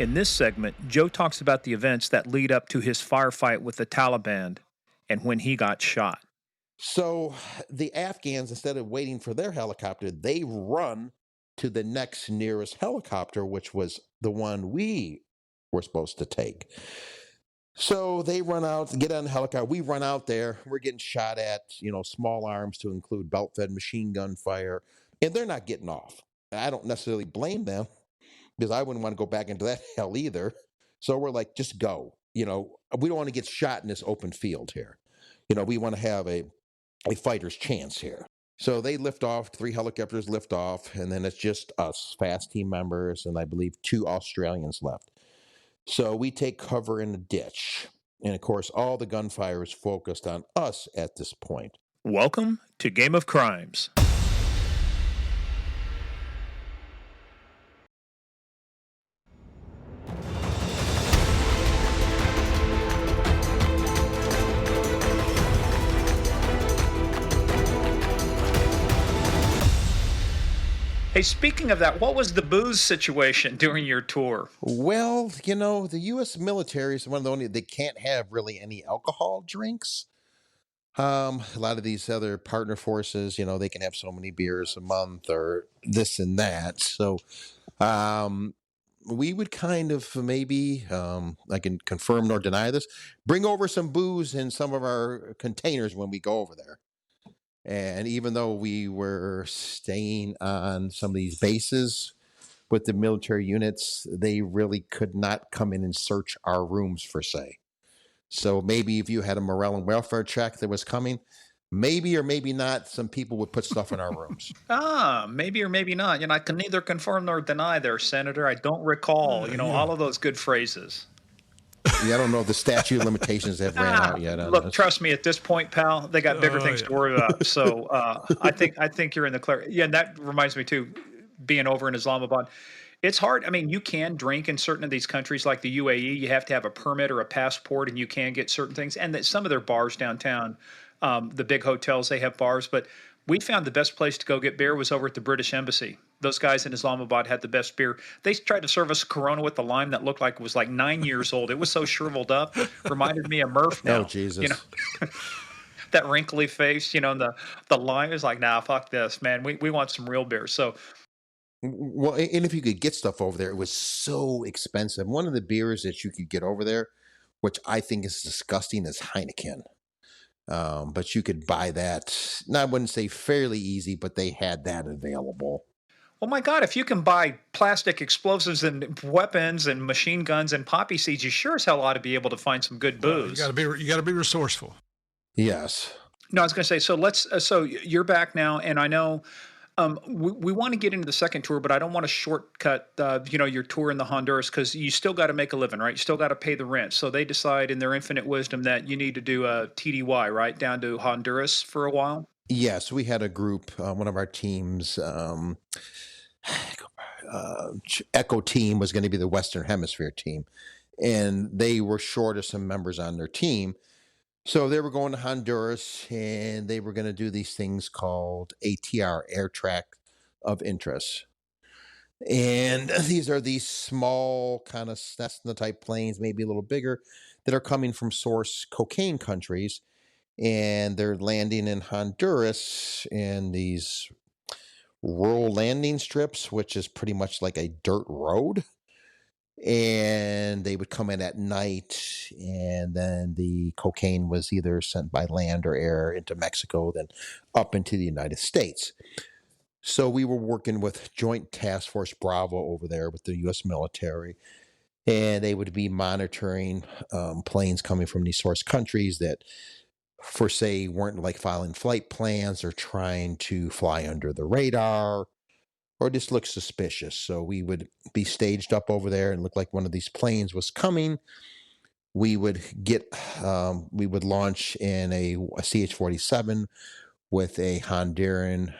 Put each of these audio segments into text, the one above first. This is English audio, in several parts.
In this segment, Joe talks about the events that lead up to his firefight with the Taliban and when he got shot. So the Afghans, instead of waiting for their helicopter, they run to the next nearest helicopter, which was the one we were supposed to take. So they run out, get on the helicopter. We run out there. We're getting shot at, small arms to include belt fed machine gun fire, and they're not getting off. I don't necessarily blame them because I wouldn't want to go back into that hell either. So we're like, just go. We don't want to get shot in this open field here. We want to have a fighter's chance here. So they lift off, 3 helicopters lift off, and then it's just us, fast team members, and I believe 2 Australians left. So we take cover in a ditch. And of course, all the gunfire is focused on us at this point. Welcome to Game of Crimes. Hey, speaking of that, what was the booze situation during your tour? Well, the U.S. military is one of the only, they can't have really any alcohol drinks. A lot of these other partner forces, they can have so many beers a month or this and that. So um, we would kind of maybe, I can confirm nor deny this, bring over some booze in some of our containers when we go over there. And even though we were staying on some of these bases with the military units, they really could not come in and search our rooms per se. So maybe if you had a morale and welfare check that was coming, maybe or maybe not, some people would put stuff in our rooms. Maybe or maybe not. I can neither confirm nor deny there, Senator. I don't recall, You all of those good phrases. Yeah, I don't know if the statute of limitations have ran out yet on Look, this. trust me, at this point, pal, they got bigger oh things yeah. to worry about. So I think you're in the clear. Yeah, and that reminds me too, being over in Islamabad. It's hard. I mean, you can drink in certain of these countries like the UAE. You have to have a permit or a passport, and you can get certain things. And that some of their bars downtown, the big hotels, they have bars. But we found the best place to go get beer was over at the British Embassy. Those guys in Islamabad had the best beer. They tried to serve us Corona with the lime that looked like it was like 9 years old. It was so shriveled up, reminded me of Murph Oh, now. Jesus. That wrinkly face, and the lime is like, nah, fuck this, man. We want some real beer. So Well, and if you could get stuff over there, it was so expensive. One of the beers that you could get over there, which I think is disgusting, is Heineken. But you could buy that. Now, I wouldn't say fairly easy, but they had that available. oh my God, if you can buy plastic explosives and weapons and machine guns and poppy seeds, you sure as hell ought to be able to find some good Well, you got booze. to be resourceful. Yes. No, I was going to say, so you're back now, and I know we want to get into the second tour, but I don't want to shortcut, your tour in the Honduras because you still got to make a living, right? You still got to pay the rent. So they decide in their infinite wisdom that you need to do a TDY, right, down to Honduras for a while. Yes, we had a group, one of our teams, Echo team was going to be the Western Hemisphere team, and they were short of some members on their team. So they were going to Honduras and they were going to do these things called ATR, Air Track of Interest. And these are these small kind of Cessna type planes, maybe a little bigger, that are coming from source cocaine countries. And they're landing in Honduras in these rural landing strips, which is pretty much like a dirt road. And they would come in at night, and then the cocaine was either sent by land or air into Mexico, then up into the United States. So we were working with Joint Task Force Bravo over there with the U.S. military, and they would be monitoring planes coming from these source countries that, for say, weren't like filing flight plans or trying to fly under the radar or just look suspicious. So we would be staged up over there and look like one of these planes was coming. We would we would launch in a CH-47 with a Honduran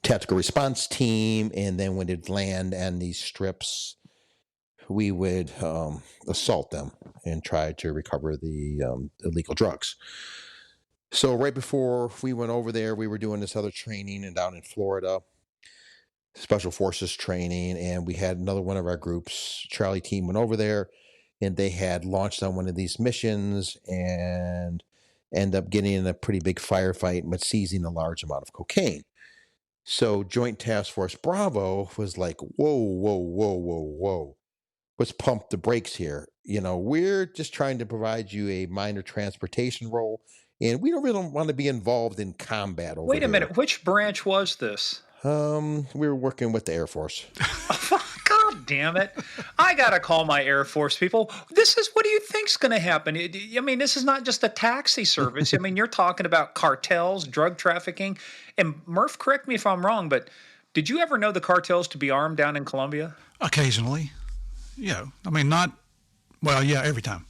tactical response team, and then when it land on these strips, we would assault them and try to recover the illegal drugs. So right before we went over there, we were doing this other training and down in Florida. special forces training, and we had another one of our groups, Charlie team, went over there, and they had launched on one of these missions and end up getting in a pretty big firefight, but seizing a large amount of cocaine. So Joint Task Force Bravo was like, whoa, whoa, whoa, whoa, whoa. Let's pump the brakes here. We're just trying to provide you a minor transportation role, and we don't really want to be involved in combat over Wait a here. minute, which branch was this? We were working with the Air Force. God damn it. I got to call my Air Force people. This is what do you think's going to happen? I mean, this is not just a taxi service. I mean, you're talking about cartels, drug trafficking. And Murph, correct me if I'm wrong, but did you ever know the cartels to be armed down in Colombia? Occasionally, I mean, not well. Yeah, every time.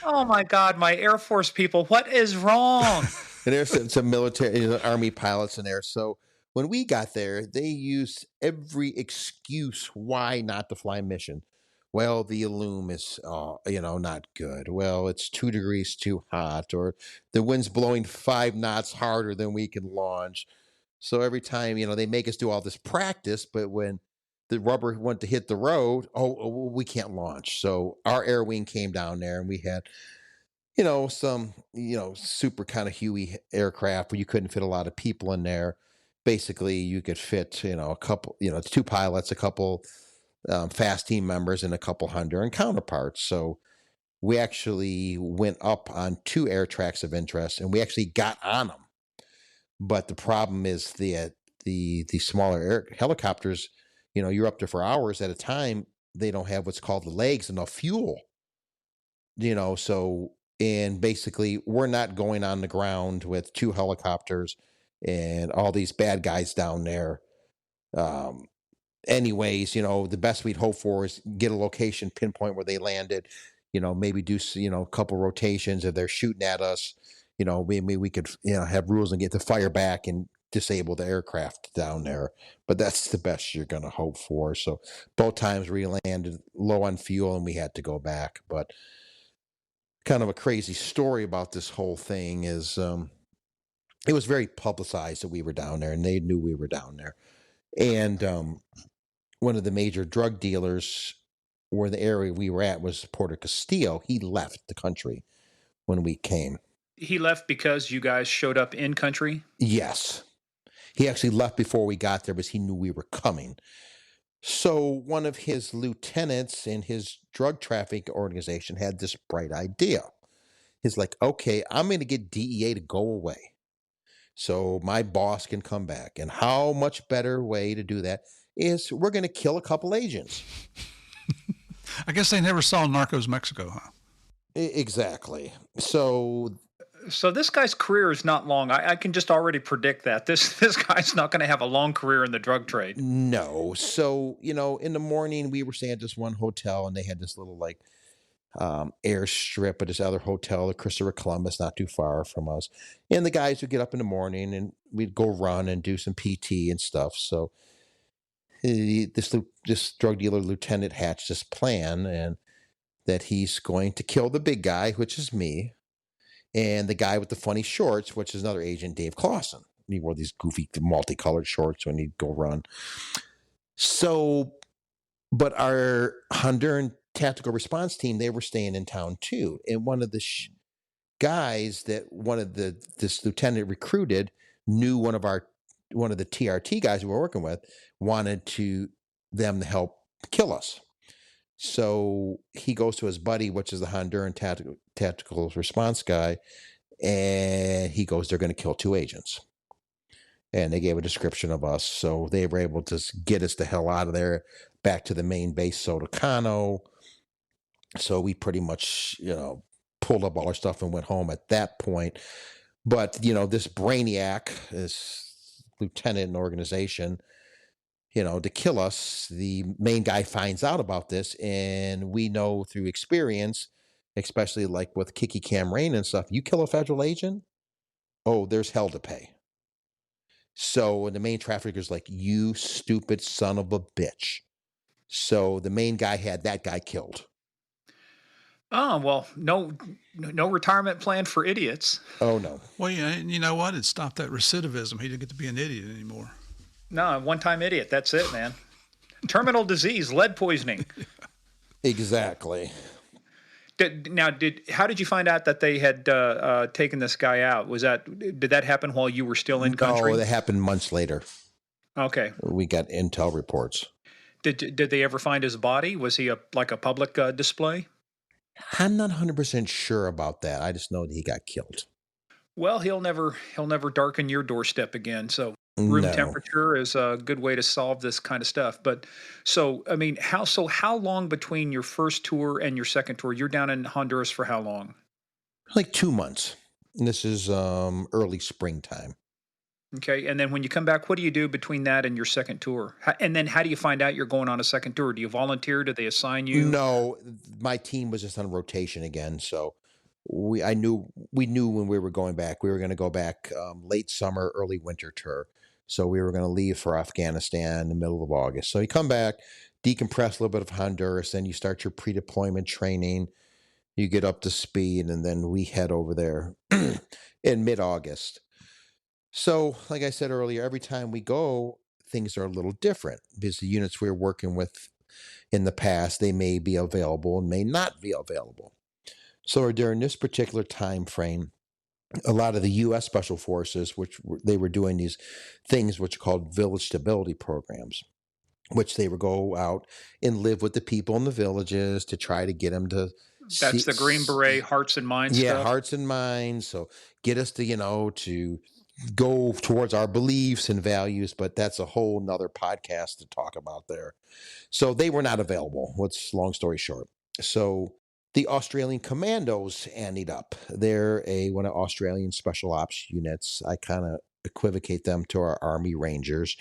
Oh my God, my Air Force people, what is wrong? And there's some military, Army pilots in there. So when we got there, they used every excuse why not to fly a mission. Well, the loom is, not good. Well, it's 2 degrees too hot, or the wind's blowing 5 knots harder than we can launch. So every time, they make us do all this practice, but when the rubber went to hit the road, we can't launch. So our air wing came down there, and we had some, super kind of Huey aircraft where you couldn't fit a lot of people in there. Basically, you could fit, a couple, two pilots, a couple fast team members, and a couple Honduran counterparts. So we actually went up on 2 air tracks of interest, and we actually got on them. But the problem is the smaller helicopters, you're up there for hours at a time. They don't have what's called the legs, enough fuel. So, and basically we're not going on the ground with 2 helicopters and all these bad guys down there. um Anyways, the best we'd hope for is get a location, pinpoint where they landed, maybe do a couple rotations. If they're shooting at us, maybe we could have rules and get the fire back and disable the aircraft down there. But that's the best you're going to hope for. So both times we landed low on fuel and we had to go back. But kind of a crazy story about this whole thing is, it was very publicized that we were down there, and they knew we were down there. And one of the major drug dealers where the area we were at was Porter Castillo. He left the country when we came. He left because you guys showed up in country? Yes. He actually left before we got there because he knew we were coming. So one of his lieutenants in his drug trafficking organization had this bright idea. He's like, okay, I'm going to get DEA to go away so my boss can come back. And how much better way to do that is we're going to kill a couple agents. I guess they never saw Narcos Mexico, huh? Exactly. So This guy's career is not long. I can just already predict that. This guy's not going to have a long career in the drug trade. no. So, in the morning we were staying at this one hotel, and they had this little like airstrip at this other hotel, the Christopher Columbus, not too far from us. And the guys would get up in the morning and we'd go run and do some PT and stuff. So this drug dealer lieutenant hatched this plan, and that he's going to kill the big guy, which is me, and the guy with the funny shorts, which is another agent, Dave Clausen. He wore these goofy multicolored shorts when he'd go run. So, but our Honduran tactical response team, they were staying in town too. And one of the guys that this lieutenant recruited knew one of the TRT guys we were working with wanted them to help kill us. So he goes to his buddy, which is the Honduran tactical response guy, and he goes, they're going to kill 2 agents. And they gave a description of us. So they were able to get us the hell out of there, back to the main base, Sotocano. So we pretty much, pulled up all our stuff and went home at that point. But, this brainiac, this lieutenant in the organization, to kill us, the main guy finds out about this, and we know through experience, especially like with Kiki Cam Rain and stuff, you kill a federal agent, oh, there's hell to pay. So the main trafficker's like, you stupid son of a bitch. So the main guy had that guy killed. Oh, well, no retirement plan for idiots. Oh no. Well, yeah, and you know what? It stopped that recidivism. He didn't get to be an idiot anymore. No, one-time idiot. That's it, man. Terminal disease, lead poisoning. Exactly. How did you find out that they had taken this guy out? Did that happen while you were still in No, country? that happened months later. Okay. We got intel reports. Did they ever find his body? Was he like a public display? I'm not 100% sure about that. I just know that he got killed. Well, he'll never darken your doorstep again. So room No. temperature is a good way to solve this kind of stuff. But so I mean, how long between your first tour and your second tour? You're down in Honduras for how long? Like 2 months. And this is early springtime. Okay, and then when you come back, what do you do between that and your second tour? And then how do you find out you're going on a second tour? Do you volunteer? Do they assign you? No, my team was just on rotation again, so we knew when we were going back. We were going to go back late summer, early winter tour. So we were going to leave for Afghanistan in the middle of August. So you come back, decompress a little bit of Honduras, then you start your pre-deployment training. You get up to speed, and then we head over there in mid-August. So, like I said earlier, every time we go, things are a little different because the units we were working with in the past, they may be available and may not be available. So during this particular time frame, a lot of the U.S. Special Forces, they were doing these things which are called village stability programs, which they would go out and live with the people in the villages to try to get them to That's see, the Green Beret hearts and minds yeah, stuff. hearts and minds. So get us to to go towards our beliefs and values. But that's a whole nother podcast to talk about there. So they were not available. What's long story short. So the Australian Commandos ended up. They're one of Australian special ops units. I kind of equivocate them to our Army Rangers.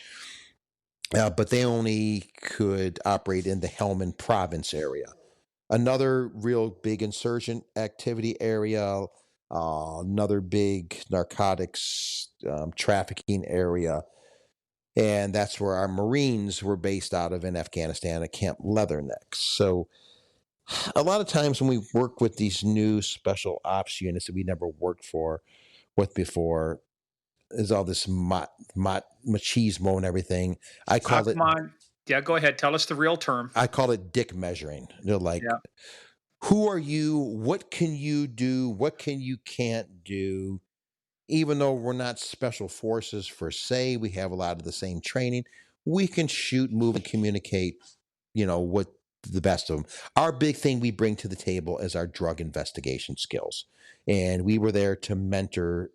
But they only could operate in the Helmand province area. Another real big insurgent activity area, another big narcotics trafficking area. And that's where our Marines were based out of in Afghanistan at Camp Leatherneck. So a lot of times when we work with these new special ops units that we never worked with before, there's all this machismo and everything. Come on. Yeah, go ahead. Tell us the real term. I call it dick measuring. They're like, Yeah. who are you? What can you do? What can you can't do? Even though we're not special forces per se, we have a lot of the same training. We can shoot, move, and communicate, with the best of them. Our big thing we bring to the table is our drug investigation skills. And we were there to mentor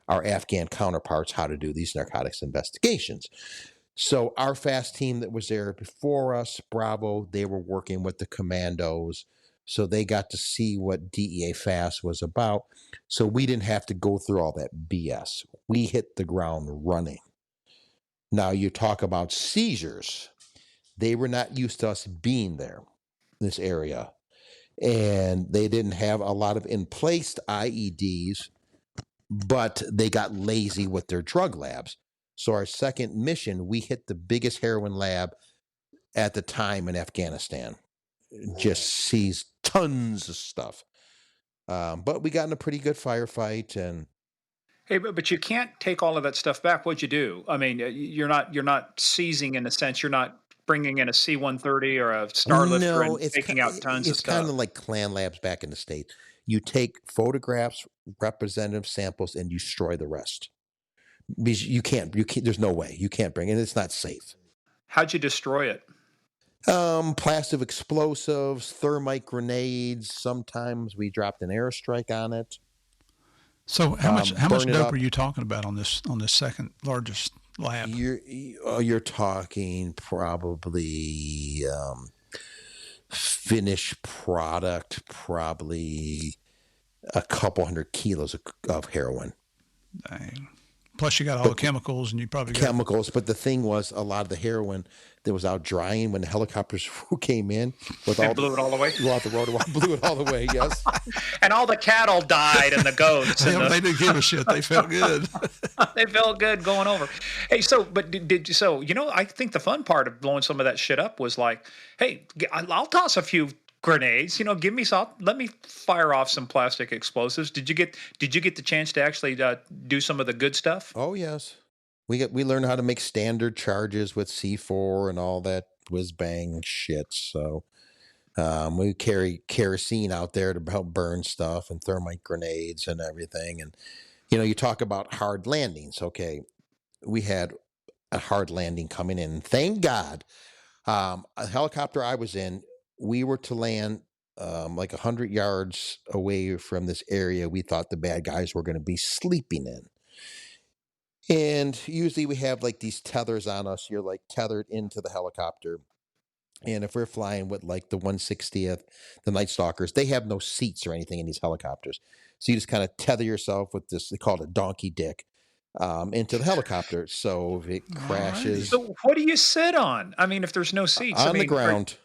our Afghan counterparts how to do these narcotics investigations. So our fast team that was there before us, Bravo, they were working with the commandos. So they got to see what DEA Fast was about. So we didn't have to go through all that BS. We hit the ground running. Now you talk about seizures. They were not used to us being there, this area. And they didn't have a lot of in-placed IEDs, but they got lazy with their drug labs. So our second mission, we hit the biggest heroin lab at the time in Afghanistan. Just seized tons of stuff. But we got in a pretty good firefight, and Hey, but you can't take all of that stuff back. What'd you do? I mean, you're not seizing in a sense. You're not bringing in a C-130 or a Starlifter no, and taking out tons of it's kind stuff. of like Clan Labs back in the States. You take photographs, representative samples, and you destroy the rest. Because you can't. There's no way you can't bring it. It's not safe. How'd you destroy it? Plastic explosives, thermite grenades. Sometimes we dropped an airstrike on it. So how much burn it dope up. are you talking about on this second largest lab? You're talking probably finished product, probably a couple 100 kilos of heroin. Dang. Plus you got all the chemicals, and you probably got Chemicals, but the thing was, a lot of the heroin that was out drying when the helicopters came in with They blew it all away. Off the road, blew it all the way. Yes, And all the cattle died and the goats. And they didn't give a shit. They felt good. they felt good going over. Hey, but did you? So I think the fun part of blowing some of that shit up was like, hey, I'll toss a few Grenades, give me some. Let me fire off some plastic explosives. Did you get the chance to actually do some of the good stuff? Oh yes, we learned how to make standard charges with C4 and all that whiz bang shit. So we carry kerosene out there to help burn stuff and thermite grenades and everything. And you talk about hard landings. Okay, we had a hard landing coming in. Thank God, a helicopter I was in, we were to land like 100 yards away from this area we thought the bad guys were going to be sleeping in. And usually we have like these tethers on us. You're like tethered into the helicopter. And if we're flying with like the 160th, the Night Stalkers, they have no seats or anything in these helicopters. So you just kind of tether yourself with this, they call it a donkey dick, into the helicopter. So if it Alrighty. crashes So what do you sit on? I mean, if there's no seats, I on the mean, ground,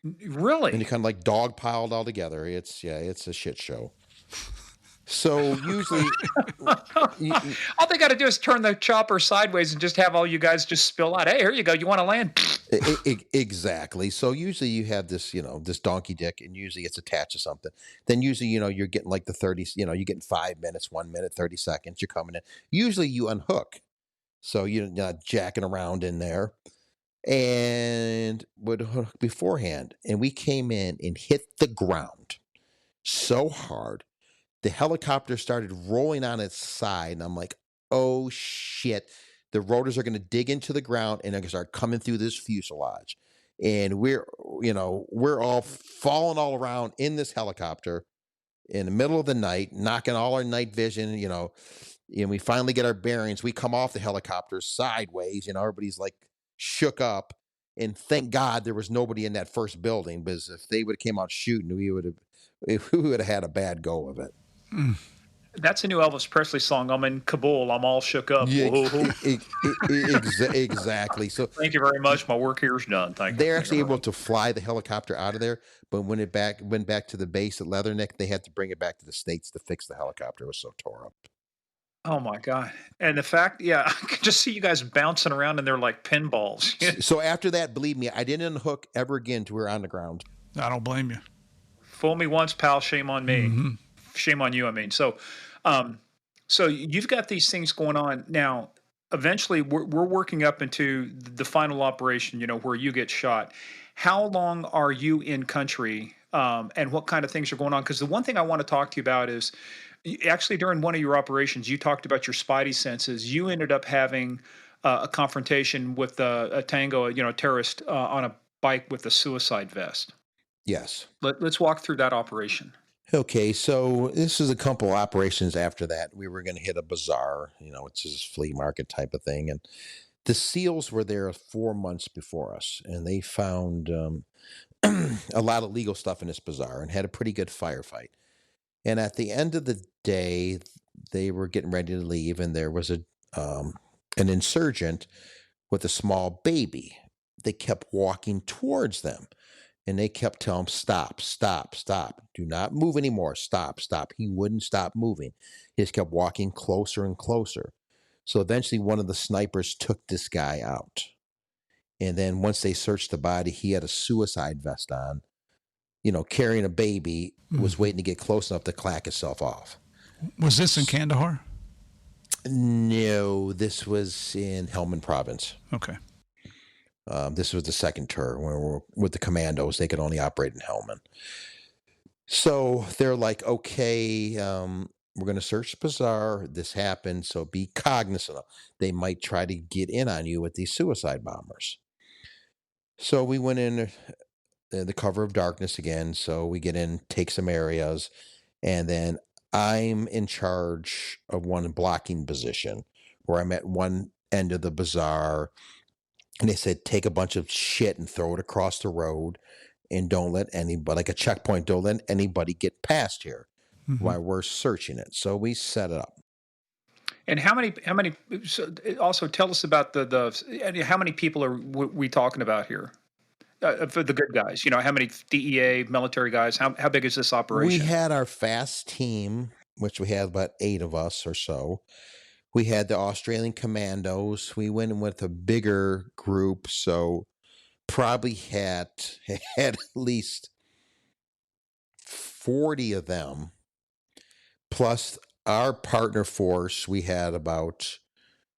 and you really? kind of like dog piled all together, it's a shit show. So usually, All they got to do is turn the chopper sideways and just have all you guys just spill out. Hey, here you go. You want to land? exactly. So usually you have this, this donkey dick, and usually it's attached to something. Then usually, you're getting like the 30, you're getting 5 minutes, 1 minute, 30 seconds. You're coming in. Usually you unhook, so you're not jacking around in there, and would hook beforehand. And we came in and hit the ground so hard the helicopter started rolling on its side, and I'm like, oh shit, the rotors are going to dig into the ground and they're going to start coming through this fuselage. And we're all falling all around in this helicopter in the middle of the night, knocking all our night vision, and we finally get our bearings. We come off the helicopter sideways, everybody's like shook up. And thank God there was nobody in that first building, because if they would have came out shooting, we would have had a bad go of it. That's a new Elvis Presley song. I'm in Kabul. I'm all shook up. Yeah, Whoa. exactly. So Thank you very much. My work here is done. Thank you. they're Thank you actually very able much. to fly the helicopter out of there, but when it went back to the base at Leatherneck, they had to bring it back to the States to fix the helicopter. It was so tore up. Oh my God. And the fact, yeah, I could just see you guys bouncing around and they're like pinballs. So after that, believe me, I didn't unhook ever again till we were on the ground. I don't blame you. Fool me once, pal. Shame on me. Mm-hmm. Shame on you. I mean, um, so you've got these things going on now. Eventually, we're working up into the final operation. Where you get shot. How long are you in country, and what kind of things are going on? Because the one thing I want to talk to you about is actually during one of your operations, you talked about your spidey senses. You ended up having a confrontation with a tango, a terrorist on a bike with a suicide vest. Yes. Let's walk through that operation. Okay, so this is a couple operations after that. We were going to hit a bazaar, it's just a flea market type of thing. And the SEALs were there 4 months before us, and they found a lot of legal stuff in this bazaar and had a pretty good firefight. And at the end of the day, they were getting ready to leave, and there was an insurgent with a small baby. They kept walking towards them, and they kept telling him, stop, stop, stop. Do not move anymore. Stop, stop. He wouldn't stop moving. He just kept walking closer and closer. So eventually one of the snipers took this guy out. And then once they searched the body, he had a suicide vest on, carrying a baby, was waiting to get close enough to clack itself off. Was this in Kandahar? No, this was in Helmand province. Okay. This was the second tour when we were with the commandos. They could only operate in Helmand. So they're like, okay, we're going to search the bazaar. This happened, so be cognizant. They might try to get in on you with these suicide bombers. So we went in the cover of darkness again. So we get in, take some areas, and then I'm in charge of one blocking position where I'm at one end of the bazaar. And they said, take a bunch of shit and throw it across the road, and don't let anybody, like a checkpoint, don't let anybody get past here while we're searching it. So we set it up. And how many? So also tell us about and how many people are we talking about here for the good guys? How many DEA military guys? How big is this We operation? had our fast team, which we had about 8 of us or so. We had the Australian commandos. We went in with a bigger group. So probably had at least 40 of them, plus our partner force. We had about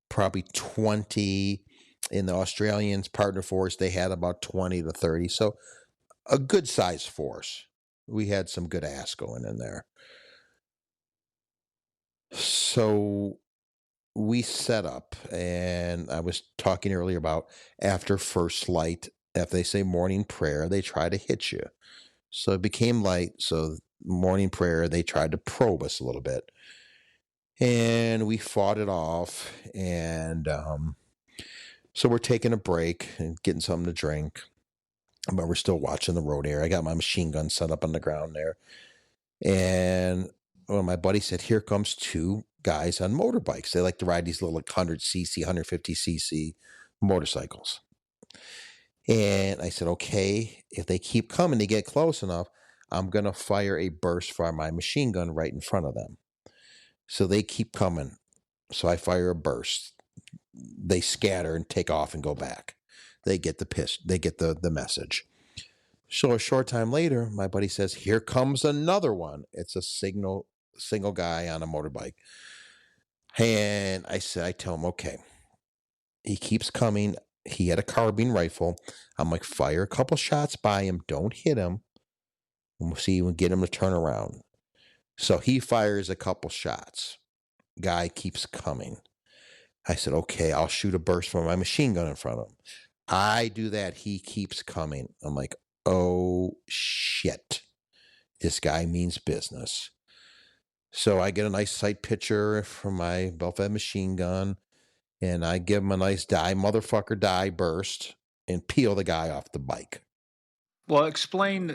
probably 20. In the Australians partner force, they had about 20 to 30. So a good size force. We had some good ass going in there. So we set up, and I was talking earlier about after first light, if they say morning prayer, they try to hit you. So it became light. So morning prayer, they tried to probe us a little bit, and we fought it off. And so we're taking a break and getting something to drink, but we're still watching the road area. I got my machine gun set up on the ground there, and well, my buddy said, "Here comes two guys on motorbikes. They like to ride these little like 100cc, 150cc motorcycles." And I said, "Okay, if they keep coming, they get close enough, I'm gonna fire a burst from my machine gun right in front of them." So they keep coming. So I fire a burst. They scatter and take off and go back. They get the message. So a short time later, my buddy says, "Here comes another one." It's a single guy on a motorbike. And I tell him, "Okay." He keeps coming. He had a carbine rifle. I'm like, "Fire a couple shots by him. Don't hit him. And we'll see, we'll get him to turn around." So he fires a couple shots. Guy keeps coming. I said, "Okay, I'll shoot a burst from my machine gun in front of him." I do that. He keeps coming. I'm like, "Oh, shit. This guy means business." So I get a nice sight picture from my belt-fed machine gun, and I give him a nice motherfucker die burst and peel the guy off the bike. Well, explain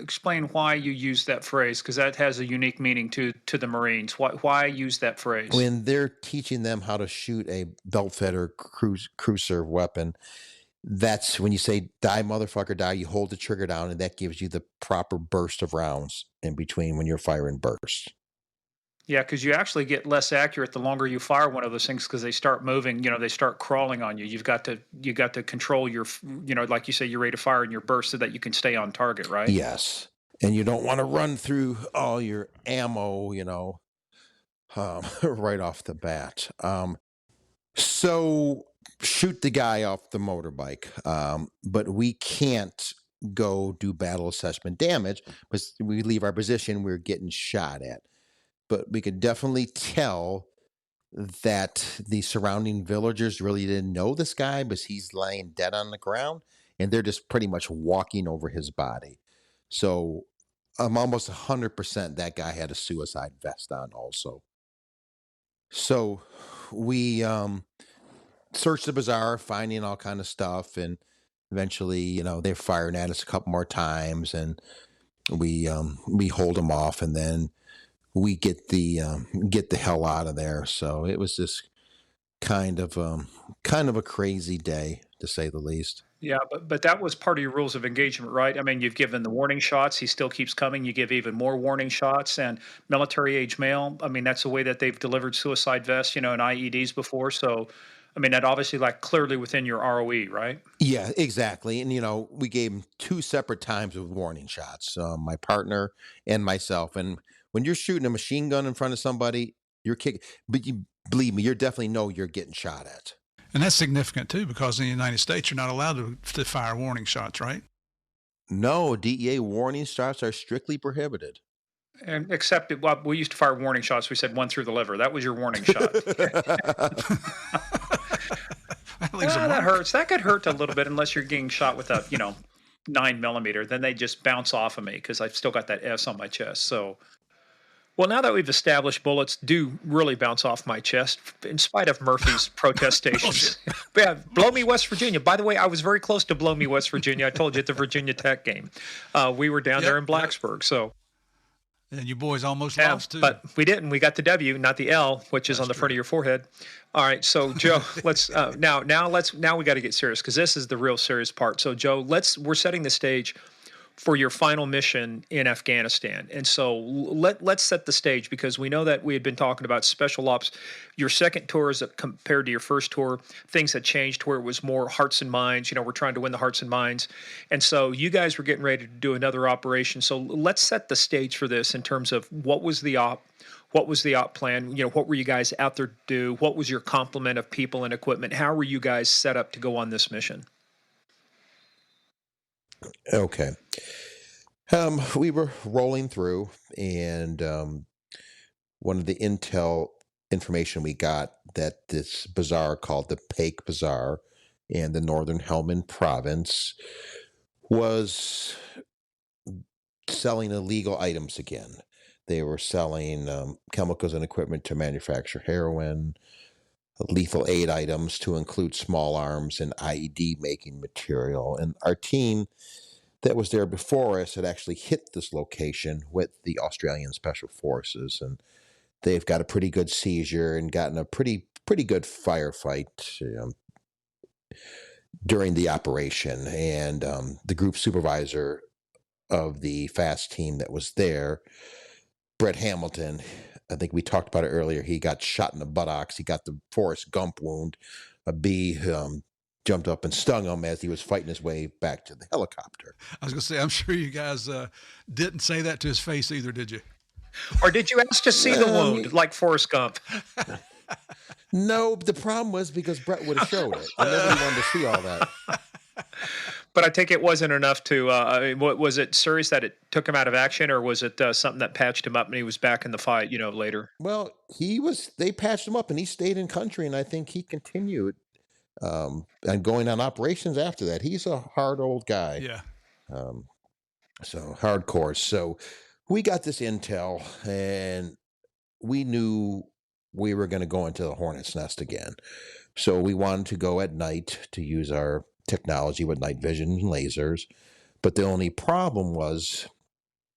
why you use that phrase, because that has a unique meaning to the Marines. Why use that phrase? When they're teaching them how to shoot a belt-fed or crew-serve weapon, that's when you say "die, motherfucker, die." You hold the trigger down, and that gives you the proper burst of rounds in between when you're firing bursts. Yeah, because you actually get less accurate the longer you fire one of those things because they start moving. They start crawling on you. You got to control like you say, your rate of fire and your burst so that you can stay on target, right? Yes, and you don't want to run through all your ammo, right off the bat. So shoot the guy off the motorbike, but we can't go do battle assessment damage because we leave our position, we're getting shot at. But we could definitely tell that the surrounding villagers really didn't know this guy because he's laying dead on the ground, and they're just pretty much walking over his body. So I'm almost 100% that guy had a suicide vest on also. So we searched the bazaar, finding all kind of stuff, and eventually, they're firing at us a couple more times, and we hold them off, and then we get the hell out of there. So it was just kind of a crazy day, to say the least. Yeah, but that was part of your rules of engagement, right? I mean, you've given the warning shots. He still keeps coming. You give even more warning shots. And military age male, I mean, that's the way that they've delivered suicide vests, and IEDs before. So, I mean, that obviously like clearly within your ROE, right? Yeah, exactly. And we gave him two separate times with warning shots, my partner and myself. And when you're shooting a machine gun in front of somebody, you're kicking. But you believe me, you definitely know you're getting shot at. And that's significant too, because in the United States, you're not allowed to fire warning shots, right? No, DEA warning shots are strictly prohibited. And except well, we used to fire warning shots. We said one through the liver. That was your warning shot. That leaves a That mark. hurts. That could hurt a little bit unless you're getting shot with a 9 millimeter. Then they just bounce off of me because I've still got that S on my chest. So, well, now that we've established bullets do really bounce off my chest, in spite of Murphy's protestations. But yeah, Blow Me, West Virginia. By the way, I was very close to Blow Me, West Virginia. I told you at the Virginia Tech game. We were down there in Blacksburg. So, And you boys almost yeah, lost too. but we didn't. We got the W, not the L, which is on the front of your forehead. All right, so Joe, let's now we got to get serious because this is the real serious part. So Joe, we're setting the stage for your final mission in Afghanistan. And so let's set the stage, because we know that we had been talking about special ops. Your second tour is compared to your first tour, things had changed where it was more hearts and minds. We're trying to win the hearts and minds. And so you guys were getting ready to do another operation. So let's set the stage for this in terms of what was the op. What was the op plan? What were you guys out there to do? What was your complement of people and equipment? How were you guys set up to go on this mission? Okay. We were rolling through, and one of the intel information we got that this bazaar called the Paik Bazaar in the northern Helmand province was selling illegal items again. They were selling chemicals and equipment to manufacture heroin, lethal aid items to include small arms, and IED making material. And our team that was there before us had actually hit this location with the Australian Special Forces, and they've got a pretty good seizure and gotten a pretty good firefight during the operation. And the group supervisor of the fast team that was there, Brett Hamilton, I think we talked about it earlier, he got shot in the buttocks. He got the Forrest Gump wound. A bee jumped up and stung him as he was fighting his way back to the helicopter. I was going to say, I'm sure you guys didn't say that to his face either, did you? Or did you ask to see the wound like Forrest Gump? No, the problem was because Brett would have showed it, and nobody wanted to see all that. But I think it wasn't enough to. Was it serious that it took him out of action, or was it something that patched him up and he was back in the fight? Later. Well, they patched him up and he stayed in country, and I think he continued and going on operations after that. He's a hard old guy. Yeah. So hardcore. So we got this intel, and we knew we were going to go into the hornet's nest again. So we wanted to go at night to use our technology with night vision and lasers. But the only problem was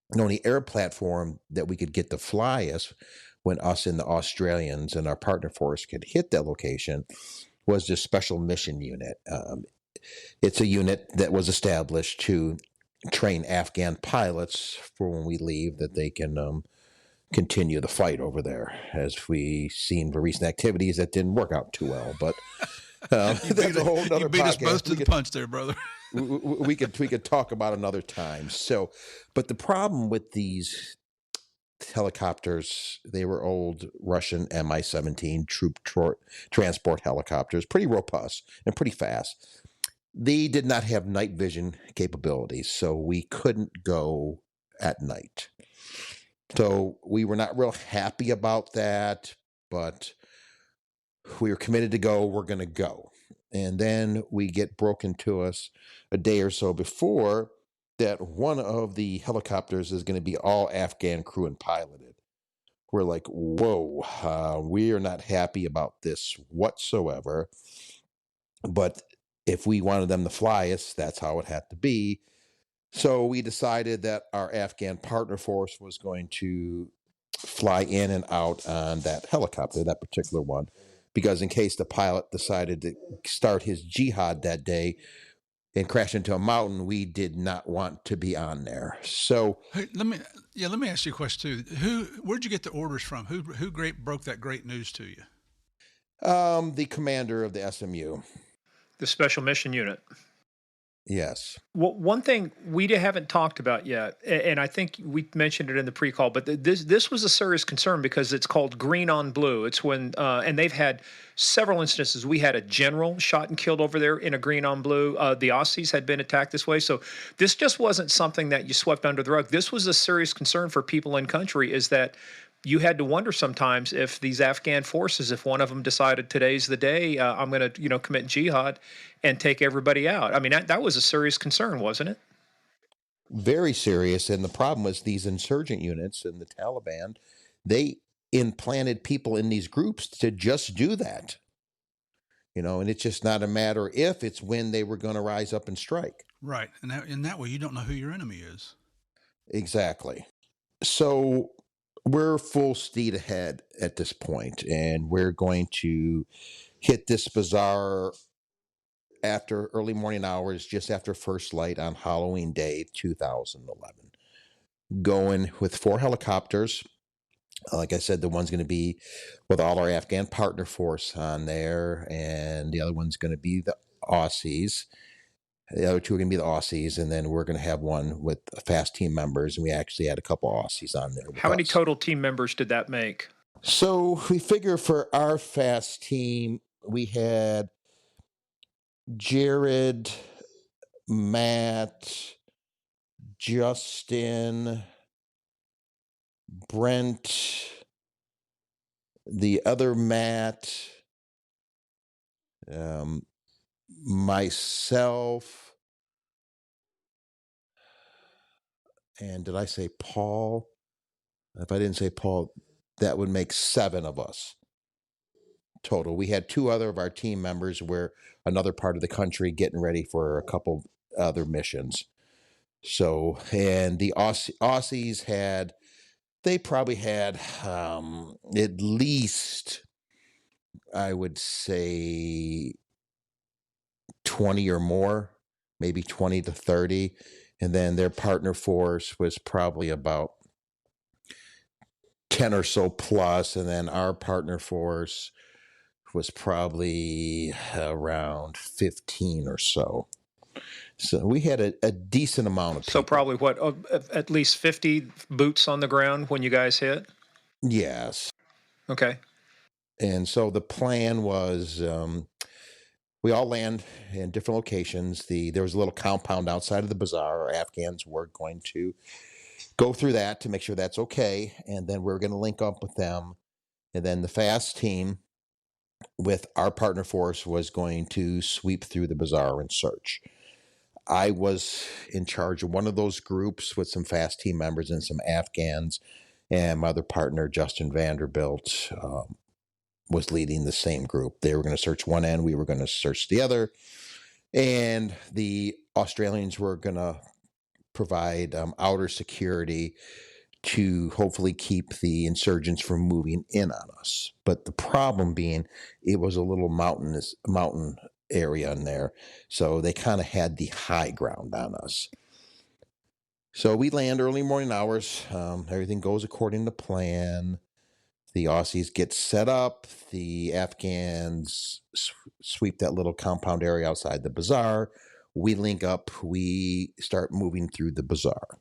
the only air platform that we could get to fly us when us and the Australians and our partner force could hit that location was this special mission unit. It's a unit that was established to train Afghan pilots for when we leave, that they can continue the fight over there. As we seen for recent activities, that didn't work out too well. But that's a whole other podcast. You beat us both to the punch there, brother. we could talk about another time. So, but the problem with these helicopters, they were old Russian Mi-17 troop transport helicopters, pretty robust and pretty fast. They did not have night vision capabilities, so we couldn't go at night. So we were not real happy about that, but we were committed to go. We're going to go. And then we get broken to us a day or so before that one of the helicopters is going to be all Afghan crew and piloted. We're like, whoa, we are not happy about this whatsoever. But if we wanted them to fly us, that's how it had to be. So we decided that our Afghan partner force was going to fly in and out on that helicopter, that particular one, because in case the pilot decided to start his jihad that day and crash into a mountain, we did not want to be on there. So Hey, let me ask you a question too. Where'd you get the orders from? Who broke that great news to you? the commander of the SMU. The Special Mission Unit. Yes. Well, one thing we haven't talked about yet, and I think we mentioned it in the pre-call, but this was a serious concern because it's called green on blue. It's when, and they've had several instances. We had a general shot and killed over there in a green on blue. The Aussies had been attacked this way. So this just wasn't something that you swept under the rug. This was a serious concern for people in country, is that you had to wonder sometimes if these Afghan forces, if one of them decided today's the day, I'm going to, commit jihad and take everybody out. I mean, that was a serious concern, wasn't it? Very serious. And the problem was these insurgent units and the Taliban, they implanted people in these groups to just do that. And it's just not a matter if, it's when they were going to rise up and strike. Right. And in that way, you don't know who your enemy is. Exactly. So we're full speed ahead at this point, and we're going to hit this bazaar after early morning hours, just after first light on Halloween Day, 2011. Going with 4 helicopters. Like I said, the one's going to be with all our Afghan partner force on there, and the other one's going to be the Aussies. The other 2 are going to be the Aussies, and then we're going to have one with fast team members, and we actually had a couple Aussies on there with How many us. total team members did that make? So we figure for our fast team, we had Jared, Matt, Justin, Brent, the other Matt, myself, and did I say Paul? If I didn't say Paul, that would make 7 of us total. We had 2 other of our team members were another part of the country getting ready for a couple other missions. So, and the Aussies had, they probably had at least, I would say, 20 or more, maybe 20 to 30. And then their partner force was probably about 10 or so plus. And then our partner force was probably around 15 or so. So we had a decent amount of people. So probably what, at least 50 boots on the ground when you guys hit? Yes. Okay. And so the plan was we all land in different locations. There was a little compound outside of the bazaar. Our Afghans were going to go through that to make sure that's okay. And then we're going to link up with them. And then the fast team with our partner force was going to sweep through the bazaar and search. I was in charge of one of those groups with some fast team members and some Afghans. And my other partner, Justin Vanderbilt, was leading the same group. They were going to search one end, we were going to search the other, and the Australians were going to provide outer security to hopefully keep the insurgents from moving in on us. But the problem being, it was a little mountain area in there, so they kind of had the high ground on us. So we land early morning hours. Everything goes according to plan. The Aussies get set up. The Afghans sweep that little compound area outside the bazaar. We link up. We start moving through the bazaar.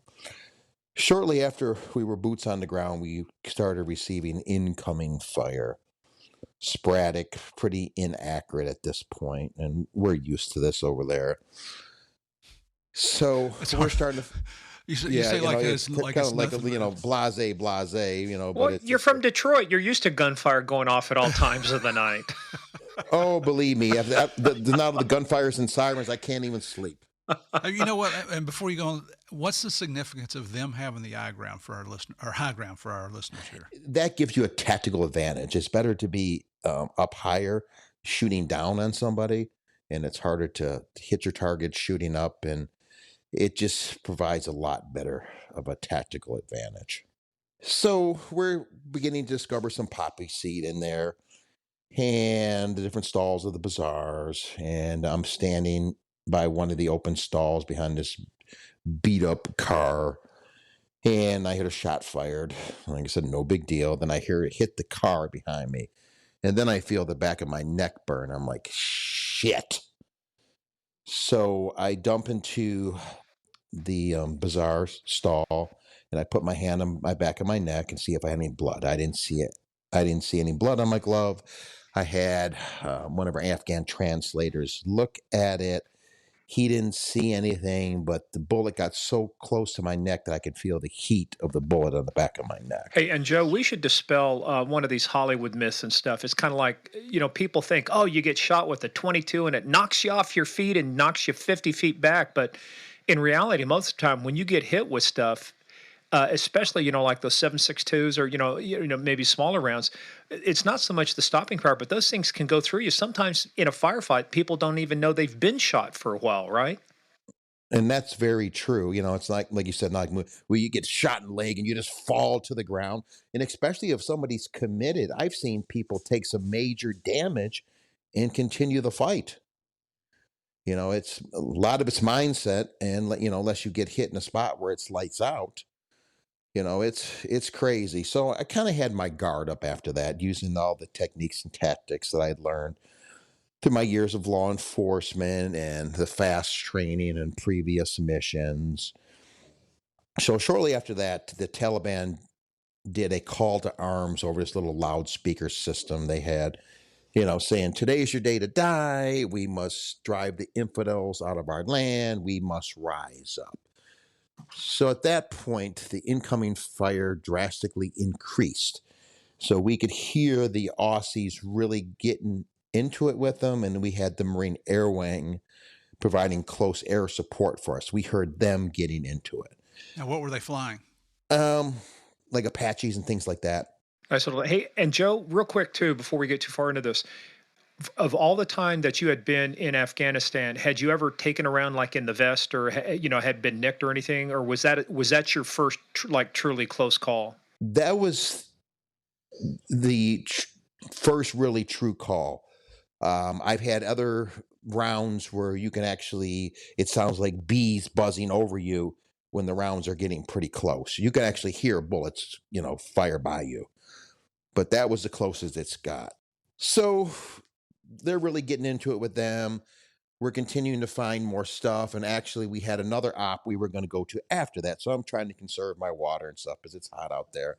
Shortly after we were boots on the ground, we started receiving incoming fire. Sporadic, pretty inaccurate at this point, and we're used to this over there. So we're starting to. You say like it's kind of like blase, but Well, it's you're just from Detroit. You're used to gunfire going off at all times of the night. Oh, believe me, now the gunfires and sirens, I can't even sleep. You know what? And before you go on, what's the significance of them having the high ground for our listeners here? That gives you a tactical advantage. It's better to be up higher, shooting down on somebody, and it's harder to hit your target shooting up, and it just provides a lot better of a tactical advantage. So we're beginning to discover some poppy seed in there and the different stalls of the bazaars. And I'm standing by one of the open stalls behind this beat up car. And I hear a shot fired. Like I said, no big deal. Then I hear it hit the car behind me. And then I feel the back of my neck burn. I'm like, shit. So I dump into the bazaar stall, and I put my hand on my back of my neck and see if I had any blood. I didn't see it. I didn't see any blood on my glove. I had one of our Afghan translators look at it. He didn't see anything, but the bullet got so close to my neck that I could feel the heat of the bullet on the back of my neck. Hey, and Joe, we should dispel one of these Hollywood myths and stuff. It's kind of like, people think, oh, you get shot with a 22 and it knocks you off your feet and knocks you 50 feet back. But in reality, most of the time when you get hit with stuff, especially, like those 7.62s or, maybe smaller rounds, it's not so much the stopping power, but those things can go through you. Sometimes in a firefight, people don't even know they've been shot for a while, right? And that's very true. It's like you said, like where you get shot in the leg and you just fall to the ground. And especially if somebody's committed, I've seen people take some major damage and continue the fight. It's a lot of it's mindset, and unless you get hit in a spot where it's lights out, it's crazy. So I kind of had my guard up after that, using all the techniques and tactics that I'd learned through my years of law enforcement and the fast training and previous missions. So shortly after that, the Taliban did a call to arms over this little loudspeaker system they had, saying, "Today's your day to die. We must drive the infidels out of our land. We must rise up." So at that point, the incoming fire drastically increased. So we could hear the Aussies really getting into it with them, and we had the Marine Air Wing providing close air support for us. We heard them getting into it. Now, what were they flying? Um, like Apaches and things like that. I sort of hey, and Joe, real quick too, before we get too far into this, of all the time that you had been in Afghanistan, had you ever taken around like in the vest, or had been nicked or anything, or was that your first like truly close call? That was the first really true call. I've had other rounds where you can actually, it sounds like bees buzzing over you when the rounds are getting pretty close. You can actually hear bullets, fire by you. But that was the closest it's got. So they're really getting into it with them. We're continuing to find more stuff. And actually, we had another op we were going to go to after that. So I'm trying to conserve my water and stuff because it's hot out there.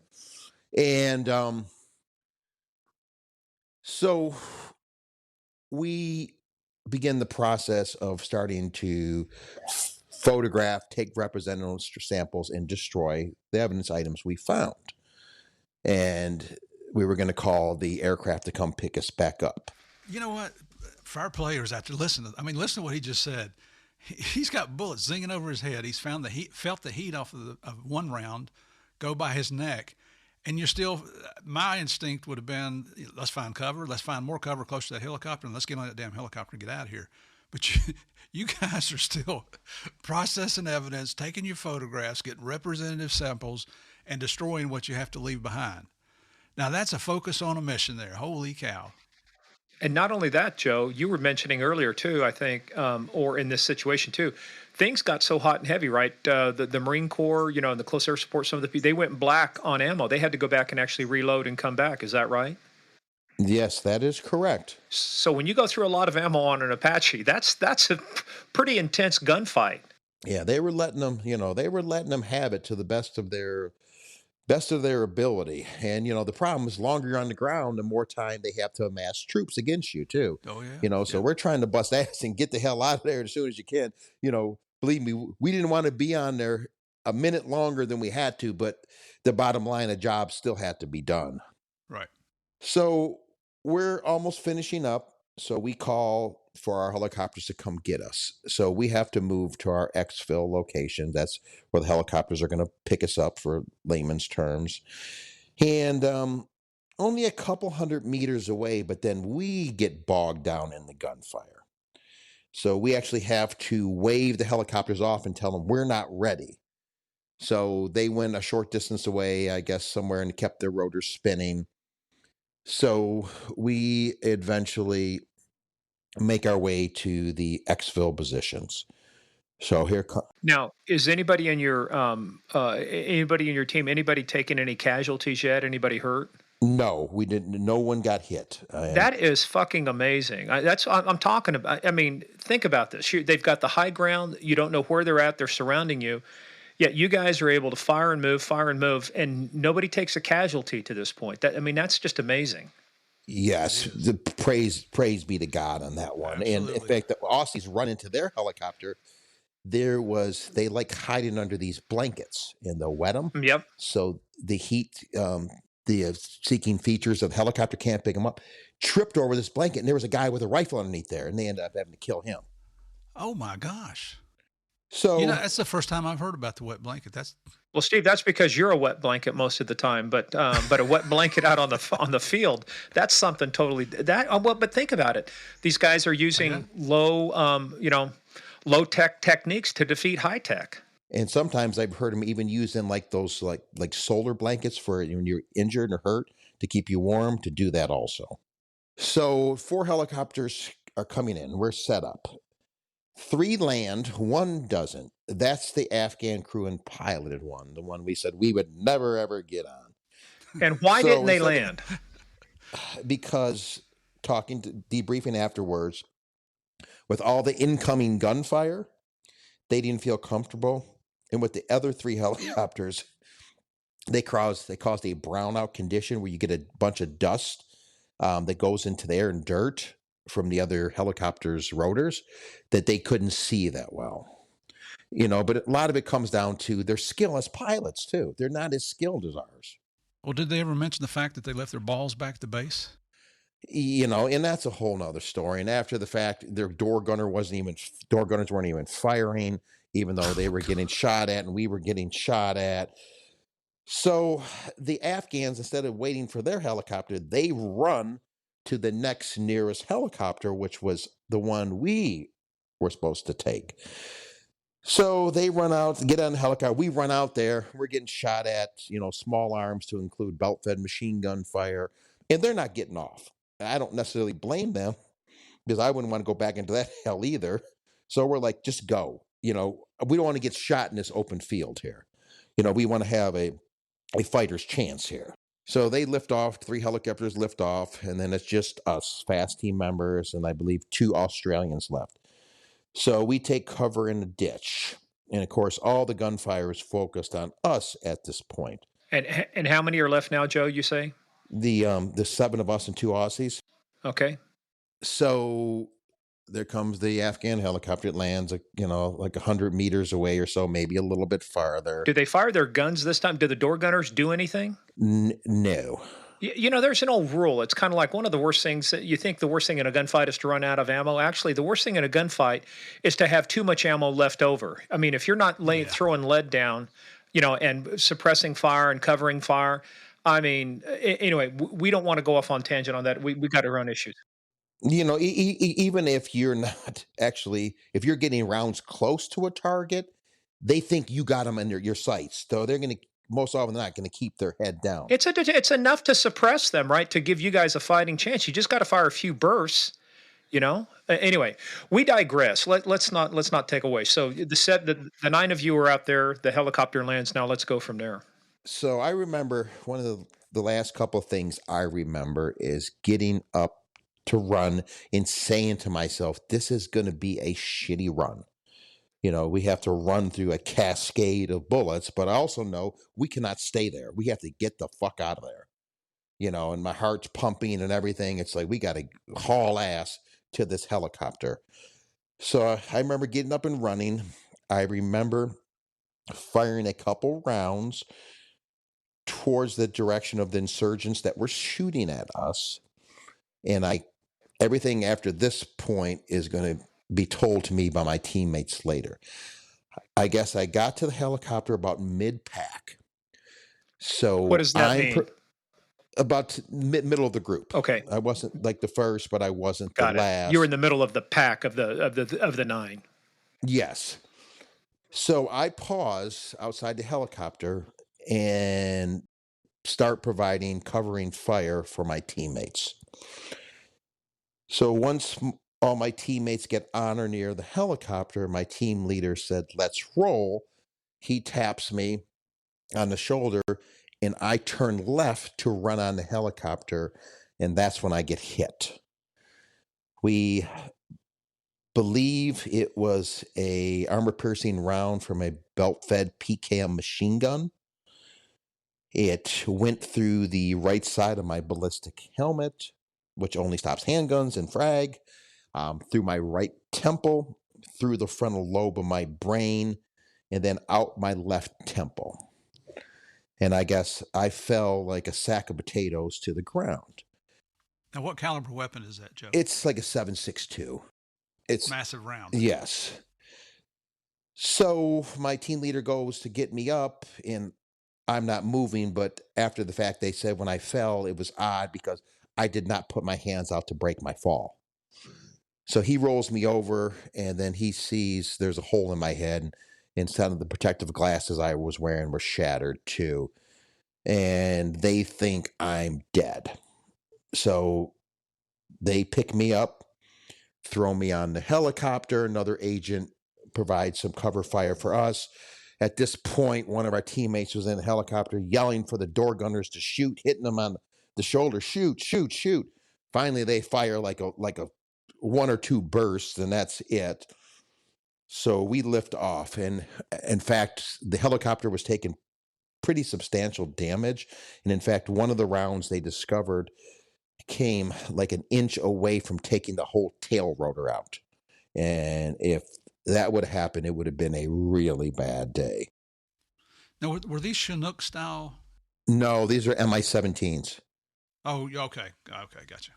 And so we begin the process of starting to photograph, take representative samples, and destroy the evidence items we found. And we were going to call the aircraft to come pick us back up. You know what? For our players out there, listen to what he just said. He's got bullets zinging over his head. He's found the heat, felt the heat off of one round go by his neck. And you're still, my instinct would have been, let's find cover. Let's find more cover close to that helicopter, and let's get on that damn helicopter and get out of here. But you guys are still processing evidence, taking your photographs, getting representative samples, and destroying what you have to leave behind. Now, that's a focus on a mission there. Holy cow. And not only that, Joe, you were mentioning earlier too, I think, or in this situation too, things got so hot and heavy, right? The Marine Corps, and the close air support, some of the people, they went black on ammo. They had to go back and actually reload and come back. Is that right? Yes, that is correct. So when you go through a lot of ammo on an Apache, that's a pretty intense gunfight. Yeah, they were letting them, have it to the best of their ability. And the problem is, longer you're on the ground, the more time they have to amass troops against you too. Oh, yeah. So Yeah. we're trying to bust ass and get the hell out of there as soon as you can. Believe me, we didn't want to be on there a minute longer than we had to, but the bottom line, a job still had to be done. Right. So we're almost finishing up. So we call for our helicopters to come get us. So we have to move to our exfil location. That's where the helicopters are going to pick us up, for layman's terms. And only a couple hundred meters away, but then we get bogged down in the gunfire. So we actually have to wave the helicopters off and tell them we're not ready. So they went a short distance away, I guess, somewhere, and kept their rotors spinning. So we eventually make our way to the exfil positions. So here Now, is anybody in your team, anybody taking any casualties yet? Anybody hurt? no, we didn't. No one got hit. That is fucking amazing. I'm talking about. I mean, think about this. They've got the high ground. You don't know where they're at. They're surrounding you. Yet you guys are able to fire and move, and nobody takes a casualty to this point. That's just amazing. Yes, the praise be to God on that one. And in Absolutely. fact, the Aussies run into their helicopter. They like hiding under these blankets, and they'll wet them. Yep. So the heat, the seeking features of the helicopter can't pick them up. Tripped over this blanket, and there was a guy with a rifle underneath there, and they ended up having to kill him. Oh, my gosh. So That's the first time I've heard about the wet blanket. Well, Steve, that's because you're a wet blanket most of the time, but a wet blanket out on the field, that's something totally that. Well, but think about it. These guys are using low tech techniques to defeat high tech. And sometimes I've heard them even using like those like solar blankets for when you're injured or hurt to keep you warm, to do that also. So 4 helicopters are coming in. We're set up. 3 land, 1 doesn't. That's the Afghan crew and piloted one, the one we said we would never ever get on. And why didn't So they instead, land? because debriefing afterwards, with all the incoming gunfire, they didn't feel comfortable. And with the other 3 helicopters, they caused a brownout condition where you get a bunch of dust that goes into the air and dirt from the other helicopters' rotors that they couldn't see that well. But a lot of it comes down to their skill as pilots too. They're not as skilled as ours. Well, did they ever mention the fact that they left their balls back at the base? And that's a whole nother story. And after the fact, their door gunners weren't even firing, even though they were getting shot at and we were getting shot at. So the Afghans, instead of waiting for their helicopter, they run to the next nearest helicopter, which was the one we were supposed to take. So they run out, get on the helicopter. We run out there. We're getting shot at, small arms to include belt-fed machine gun fire, and they're not getting off. I don't necessarily blame them because I wouldn't want to go back into that hell either. So we're like, just go. We don't want to get shot in this open field here. We want to have a fighter's chance here. So they lift off, 3 helicopters lift off, and then it's just us, FAST team members, and I believe 2 Australians left. So we take cover in a ditch. And of course, all the gunfire is focused on us at this point. And how many are left now, Joe, you say? The 7 of us and 2 Aussies. Okay. So there comes the Afghan helicopter. It lands, like 100 meters away or so, maybe a little bit farther. Did they fire their guns this time? Did the door gunners do anything? No. There's an old rule. It's kind of like one of the worst things that you think the worst thing in a gunfight is to run out of ammo. Actually, the worst thing in a gunfight is to have too much ammo left over. I mean, if you're not throwing lead down, and suppressing fire and covering fire, I mean, anyway, we don't want to go off on tangent on that. We got our own issues. Even if you're not actually, if you're getting rounds close to a target, they think you got them in your sights. So they're going to, most often than not, going to keep their head down. It's enough to suppress them, right? To give you guys a fighting chance. You just got to fire a few bursts, Anyway, we digress. Let's not take away. So the 9 of you are out there. The helicopter lands. Now let's go from there. So I remember one of the last couple of things I remember is getting up to run and saying to myself, this is going to be a shitty run. We have to run through a cascade of bullets, but I also know we cannot stay there. We have to get the fuck out of there. And my heart's pumping and everything. It's like, we got to haul ass to this helicopter. So I remember getting up and running. I remember firing a couple rounds towards the direction of the insurgents that were shooting at us. And everything after this point is going to be told to me by my teammates later. I guess I got to the helicopter about mid-pack. So what does that mean? About middle of the group. Okay. I wasn't like the first, but I wasn't the last. You were in the middle of the pack of the 9. Yes. So I pause outside the helicopter and start covering fire for my teammates. So once all my teammates get on or near the helicopter, my team leader said, let's roll. He taps me on the shoulder and I turn left to run on the helicopter. And that's when I get hit. We believe it was a armor-piercing round from a belt-fed PKM machine gun. It went through the right side of my ballistic helmet, which only stops handguns and frag, through my right temple, through the frontal lobe of my brain, and then out my left temple. And I guess I fell like a sack of potatoes to the ground. Now, what caliber weapon is that, Joe? It's like a 7.62. It's massive round. Yes. So my team leader goes to get me up, and I'm not moving. But after the fact, they said when I fell, it was odd because I did not put my hands out to break my fall. So he rolls me over, and then he sees there's a hole in my head, and some of the protective glasses I was wearing were shattered too. And they think I'm dead. So they pick me up. throw me on the helicopter. Another agent provides some cover fire for us. At this point, one of our teammates was in the helicopter yelling for the door gunners to shoot, hitting them on the shoulder. Shoot, shoot, shoot. Finally, they fire like a one or two bursts, and that's it. So we lift off. And in fact, the helicopter was taking pretty substantial damage. And in fact, one of the rounds they discovered came like an inch away from taking the whole tail rotor out. And if that would have happened, it would have been a really bad day. Now, were these Chinook style? No, these are Mi-17s. Oh, okay. Okay, gotcha.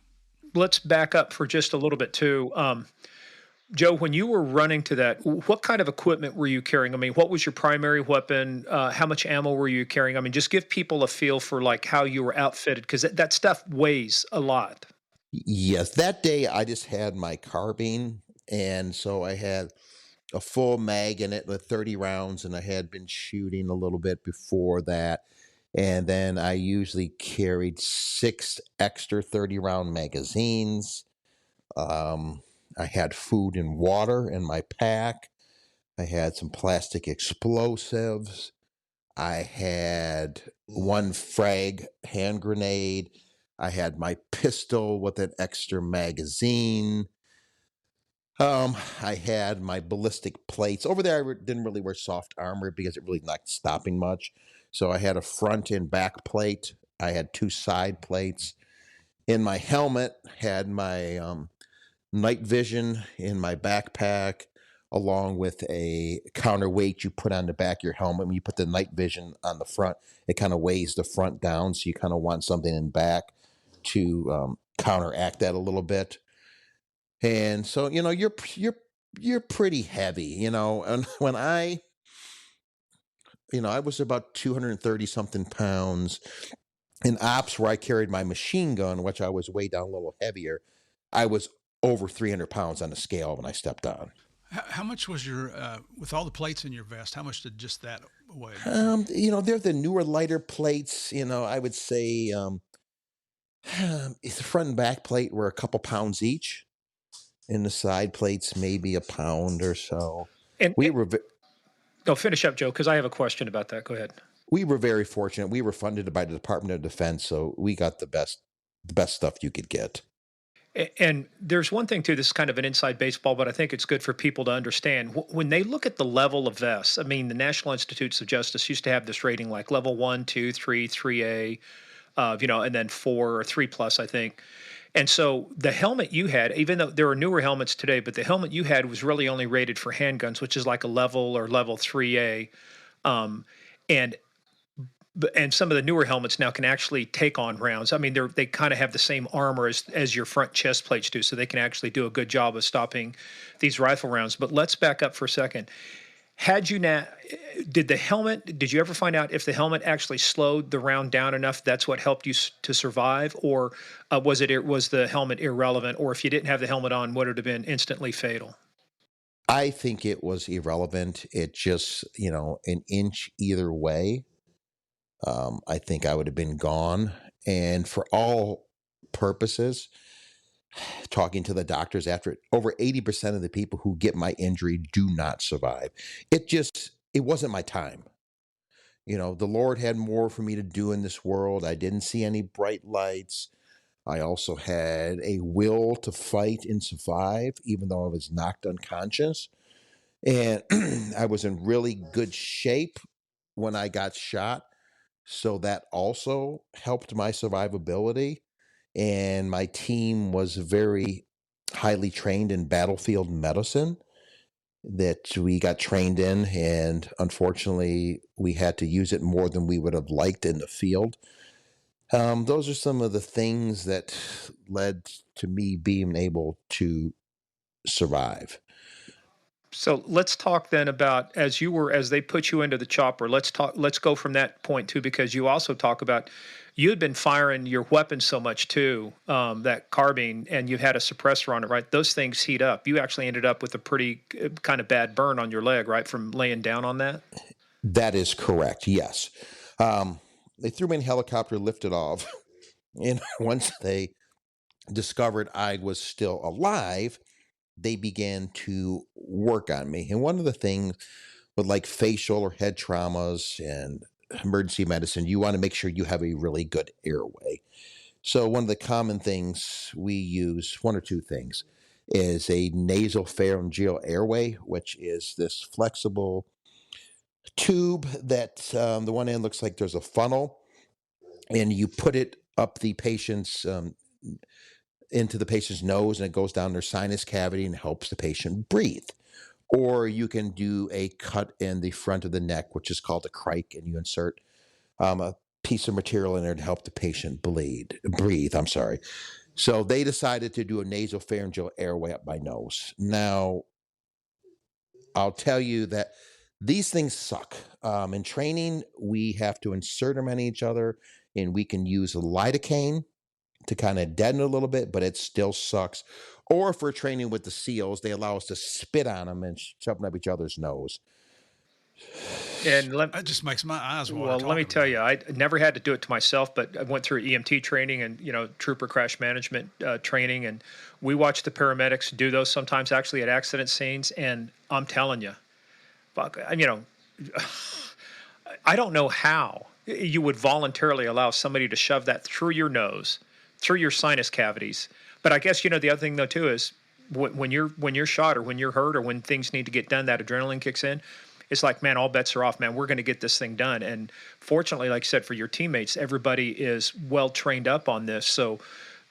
Let's back up for just a little bit too. Joe, when you were running to that, what kind of equipment were you carrying? I mean, what was your primary weapon? How much ammo were you carrying? I mean, just give people a feel for like how you were outfitted, because that stuff weighs a lot. Yes, that day I just had my carbine, and so I had a full mag in it with 30 rounds, and I had been shooting a little bit before that. And then I usually carried 6 extra 30-round magazines. I had food and water in my pack. I had some plastic explosives. I had one frag hand grenade. I had my pistol with an extra magazine. I had my ballistic plates. Over there, I didn't really wear soft armor because it really not stopping much. So I had a front and back plate. I had 2 side plates. In my helmet, had my night vision in my backpack, along with a counterweight you put on the back of your helmet. When you put the night vision on the front, it kind of weighs the front down. So you kind of want something in back to counteract that a little bit. And so, you're pretty heavy, and when I was about 230 something pounds. In ops where I carried my machine gun, which I was way down a little heavier, I was over 300 pounds on the scale when I stepped on. How much was your with all the plates in your vest? How much did just that weigh? They're the newer lighter plates. I would say the front and back plate were a couple pounds each, and the side plates maybe a pound or so. And, We and were go finish up, Joe, because I have a question about that. Go ahead. we were very fortunate. We were funded by the Department of Defense, so we got the best stuff you could get. And there's one thing too. This is kind of an inside baseball, but I think it's good for people to understand. When they look at the level of vests, I mean, the National Institutes of Justice used to have this rating like level 1, 2, 3, 3A, and then 4 or 3 plus, I think. And so the helmet you had, even though there are newer helmets today, but the helmet you had was really only rated for handguns, which is like a level or level 3A. Um, and and some of the newer helmets now can actually take on rounds. I mean, they kind of have the same armor as your front chest plates do, so they can actually do a good job of stopping these rifle rounds. But let's back up for a second. Had you not, did you ever find out if the helmet actually slowed the round down enough? That's what helped you to survive, or was the helmet irrelevant? Or if you didn't have the helmet on, would it have been instantly fatal? I think it was irrelevant. It just, an inch either way. I think I would have been gone. And for all purposes, talking to the doctors after it, over 80% of the people who get my injury do not survive. It wasn't my time. The Lord had more for me to do in this world. I didn't see any bright lights. I also had a will to fight and survive, even though I was knocked unconscious. And I was in really good shape when I got shot. So that also helped my survivability. And my team was very highly trained in battlefield medicine that we got trained in. And unfortunately, we had to use it more than we would have liked in the field. Those are some of the things that led to me being able to survive. So let's talk then about as they put you into the chopper. Let's go from that point too, because you also talk about you had been firing your weapon so much too, that carbine, and you had a suppressor on it, right? Those things heat up. You actually ended up with a pretty kind of bad burn on your leg, right, from laying down on that. That is correct. Yes. They threw me in a helicopter, lifted off. And once they discovered I was still alive, they began to work on me. And one of the things with like facial or head traumas and emergency medicine, you want to make sure you have a really good airway. So one of the common things we use, one or two things, is a nasal pharyngeal airway, which is this flexible tube that the one end looks like there's a funnel, and you put it up the patient's into the patient's nose, and it goes down their sinus cavity and helps the patient breathe. Or you can do a cut in the front of the neck, which is called a crike, and you insert a piece of material in there to help the patient breathe. I'm sorry. So they decided to do a nasopharyngeal airway up my nose. Now, I'll tell you that these things suck. In training, we have to insert them in each other, and we can use a lidocaine to kind of deaden it a little bit, but it still sucks. Or if we're training with the SEALs, they allow us to spit on them and shove them up each other's nose. And That just makes my eyes water well, let me talking tell about you, it. I never had to do it to myself, but I went through EMT training and trooper crash management training, and we watched the paramedics do those sometimes actually at accident scenes. And I'm telling you, fuck, I don't know how you would voluntarily allow somebody to shove that through your nose, through your sinus cavities. But I guess the other thing though too is when you're shot or when you're hurt or when things need to get done, that adrenaline kicks in. It's like, man, all bets are off, man. We're going to get this thing done. And fortunately, like I said, for your teammates, everybody is well trained up on this. So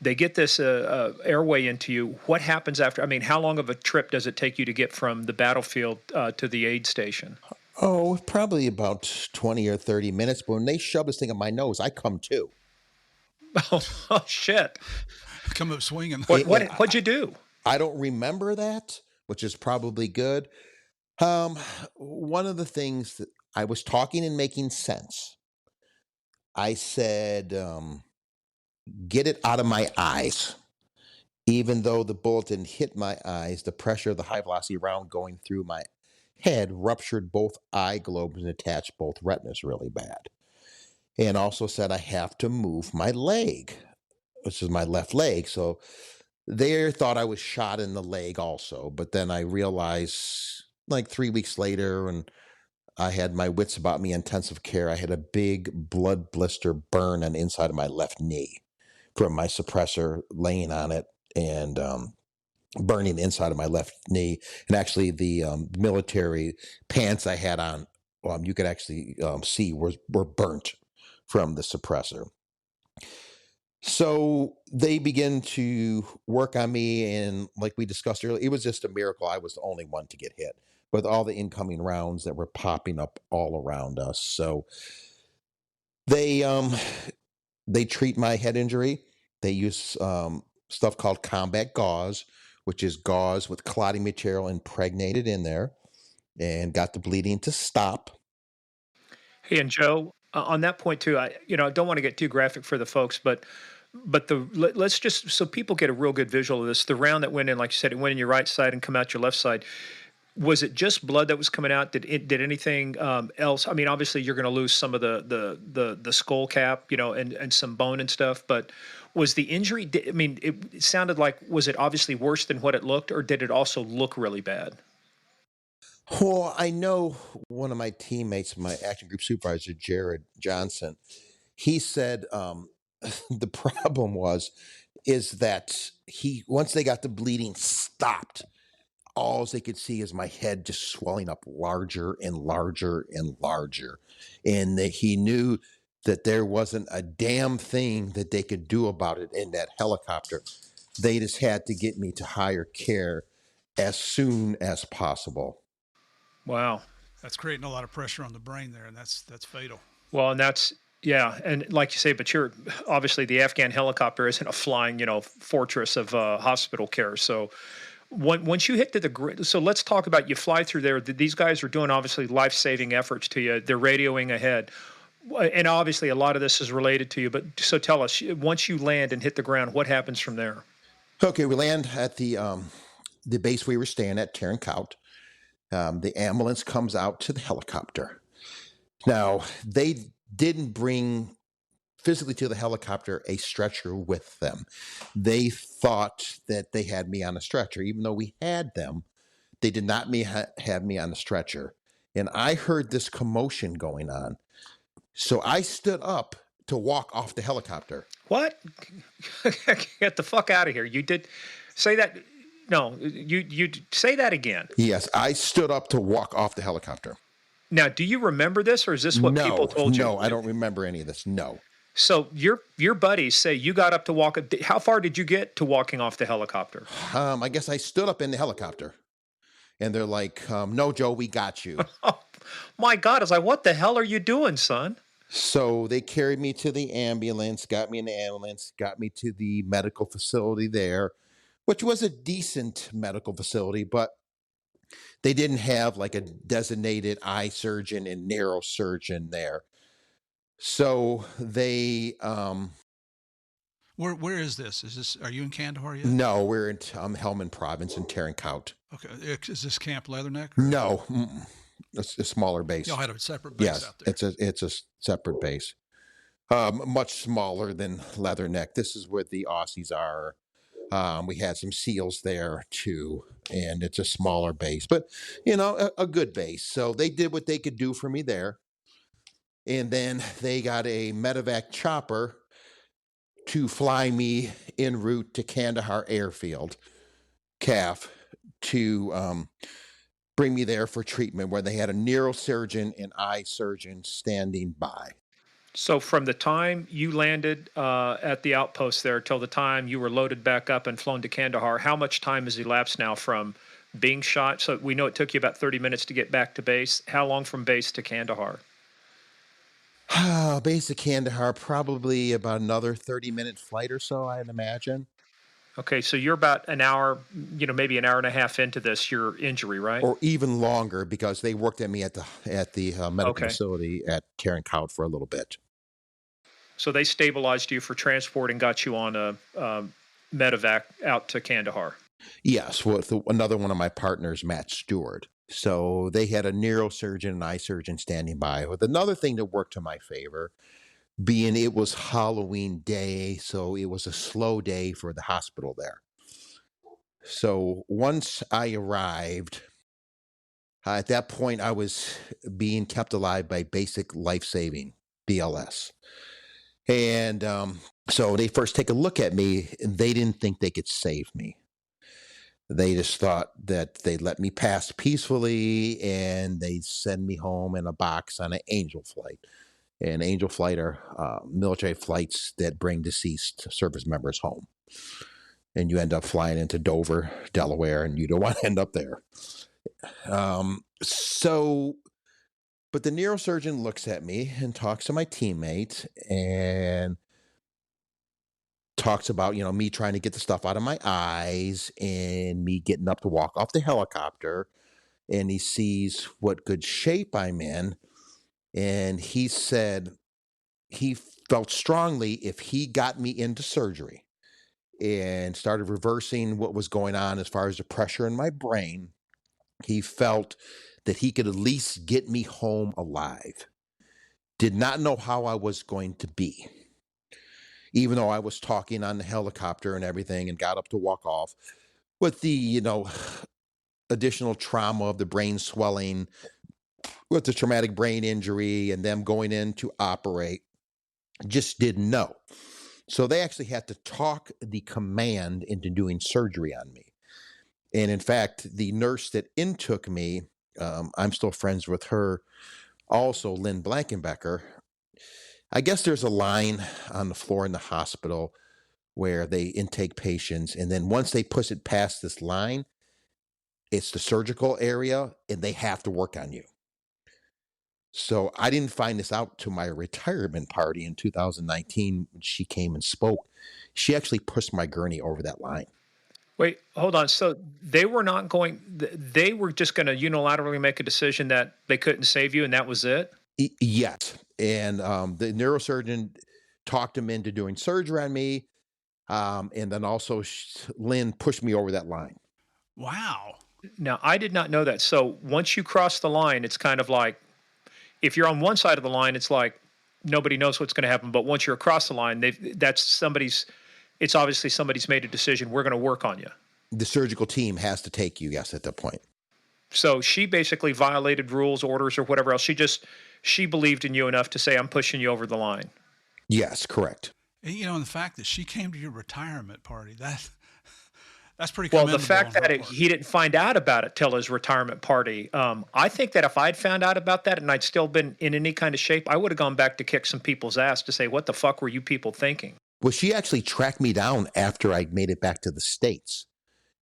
they get this airway into you. What happens after? I mean, how long of a trip does it take you to get from the battlefield to the aid station? Oh, probably about 20 or 30 minutes. But when they shove this thing up my nose, I come to. Oh, shit! Come up swinging. What'd you do? I don't remember that, which is probably good. One of the things that I was talking and making sense. I said, get it out of my eyes. Even though the bullet didn't hit my eyes, the pressure of the high velocity round going through my head ruptured both eye globes and attached both retinas really bad. And also said I have to move my leg, which is my left leg. So they thought I was shot in the leg also. But then I realized like 3 weeks later, and I had my wits about me, intensive care, I had a big blood blister burn on the inside of my left knee from my suppressor laying on it and burning the inside of my left knee. And actually, the military pants I had on, you could actually see were burnt from the suppressor. So they begin to work on me, and like we discussed earlier, it was just a miracle I was the only one to get hit with all the incoming rounds that were popping up all around us. So they they treat my head injury. They use stuff called combat gauze, which is gauze with clotting material impregnated in there, and got the bleeding to stop. Hey, and Joe, on that point too, I don't want to get too graphic for the folks, but let's just so people get a real good visual of this. The round that went in, like you said, it went in your right side and come out your left side. Was it just blood that was coming out? Did anything else? I mean, obviously you're going to lose some of the skull cap, and some bone and stuff. But was the injury? I mean, it sounded like, was it obviously worse than what it looked, or did it also look really bad? Well, I know one of my teammates, my action group supervisor, Jared Johnson, he said the problem is that he once they got the bleeding stopped, all they could see is my head just swelling up larger and larger and larger. And that he knew that there wasn't a damn thing that they could do about it in that helicopter. They just had to get me to higher care as soon as possible. Wow. That's creating a lot of pressure on the brain there, and that's fatal. Well, and that's yeah, and like you say, but you're obviously the Afghan helicopter isn't a flying, fortress of hospital care. So once you hit to so let's talk about you fly through there. These guys are doing obviously life saving efforts to you. They're radioing ahead, and obviously a lot of this is related to you. But so tell us, once you land and hit the ground, what happens from there? Okay, we land at the base we were staying at, Ternkout. The ambulance comes out to the helicopter. Now, they didn't bring physically to the helicopter a stretcher with them. They thought that they had me on a stretcher, even though we had them. They did not have me on a stretcher. And I heard this commotion going on. So I stood up to walk off the helicopter. What? Get the fuck out of here. You did say that. No, you say that again. Yes, I stood up to walk off the helicopter. Now, do you remember this, or is this what people told you? No, I don't remember any of this. No. So your buddies say you got up to walk. How far did you get to walking off the helicopter? I guess I stood up in the helicopter, and they're like, "No, Joe, we got you." Oh, my God! It's like, what the hell are you doing, son? So they carried me to the ambulance, got me in the ambulance, got me to the medical facility there, which was a decent medical facility, but they didn't have like a designated eye surgeon and neurosurgeon there. So they Where is this? Are you in Kandahar yet? no, we're in Helmand province in Tarankot. Okay. Is this Camp Leatherneck? No, it's a smaller base. Y'all had a separate base Yes, out there. it's a separate base. Much smaller than Leatherneck. This is where the Aussies are. We had some SEALs there too, and it's a smaller base, but a good base. So they did what they could do for me there, and then they got a medevac chopper to fly me en route to Kandahar Airfield, CAF, to bring me there for treatment, where they had a neurosurgeon and eye surgeon standing by. So from the time you landed at the outpost there till the time you were loaded back up and flown to Kandahar, how much time has elapsed now from being shot? So we know it took you about 30 minutes to get back to base. How long from base to Kandahar? Base to Kandahar, probably about another 30-minute flight or so, I'd imagine. Okay, so you're about an hour, maybe an hour and a half into your injury, right? Or even longer, because they worked at me at the medical Okay. facility at Tarankot for a little bit. So they stabilized you for transport and got you on a medevac out to Kandahar. Yes, with another one of my partners, Matt Stewart. So they had a neurosurgeon and eye surgeon standing by. With another thing that worked to my favor, being it was Halloween day, so it was a slow day for the hospital there. So once I arrived, at that point I was being kept alive by basic life-saving, BLS. And so they first take a look at me, and they didn't think they could save me. They just thought that they'd let me pass peacefully, and they'd send me home in a box on an Angel flight. And Angel flight are military flights that bring deceased service members home. And you end up flying into Dover, Delaware, and you don't want to end up there. But the neurosurgeon looks at me and talks to my teammate and talks about, me trying to get the stuff out of my eyes and me getting up to walk off the helicopter. And he sees what good shape I'm in. And he said he felt strongly if he got me into surgery and started reversing what was going on as far as the pressure in my brain, he felt that he could at least get me home alive. Did not know how I was going to be, even though I was talking on the helicopter and everything and got up to walk off with the, additional trauma of the brain swelling with the traumatic brain injury and them going in to operate. Just didn't know. So they actually had to talk the command into doing surgery on me. And in fact, the nurse that intook me, I'm still friends with her, also Lynn Blankenbecker. I guess there's a line on the floor in the hospital where they intake patients, and then once they push it past this line, it's the surgical area, and they have to work on you. So I didn't find this out to my retirement party in 2019 when she came and spoke. She actually pushed my gurney over that line. Wait, hold on. So they were not going, they were just going to unilaterally make a decision that they couldn't save you, and that was it? Yes. And the neurosurgeon talked him into doing surgery on me. And then also Lynn pushed me over that line. Wow. Now, I did not know that. So once you cross the line, it's kind of like, if you're on one side of the line, it's like, nobody knows what's going to happen. But once you're across the line, it's obviously somebody's made a decision. We're going to work on you. The surgical team has to take you, yes, at that point. So she basically violated rules, orders, or whatever else. She believed in you enough to say, I'm pushing you over the line. Yes, correct. And, and the fact that she came to your retirement party, that's pretty Well, commendable. the fact on her that part. he didn't find out about it till his retirement party, I think that if I'd found out about that and I'd still been in any kind of shape, I would have gone back to kick some people's ass to say, what the fuck were you people thinking? Well, she actually tracked me down after I made it back to the States.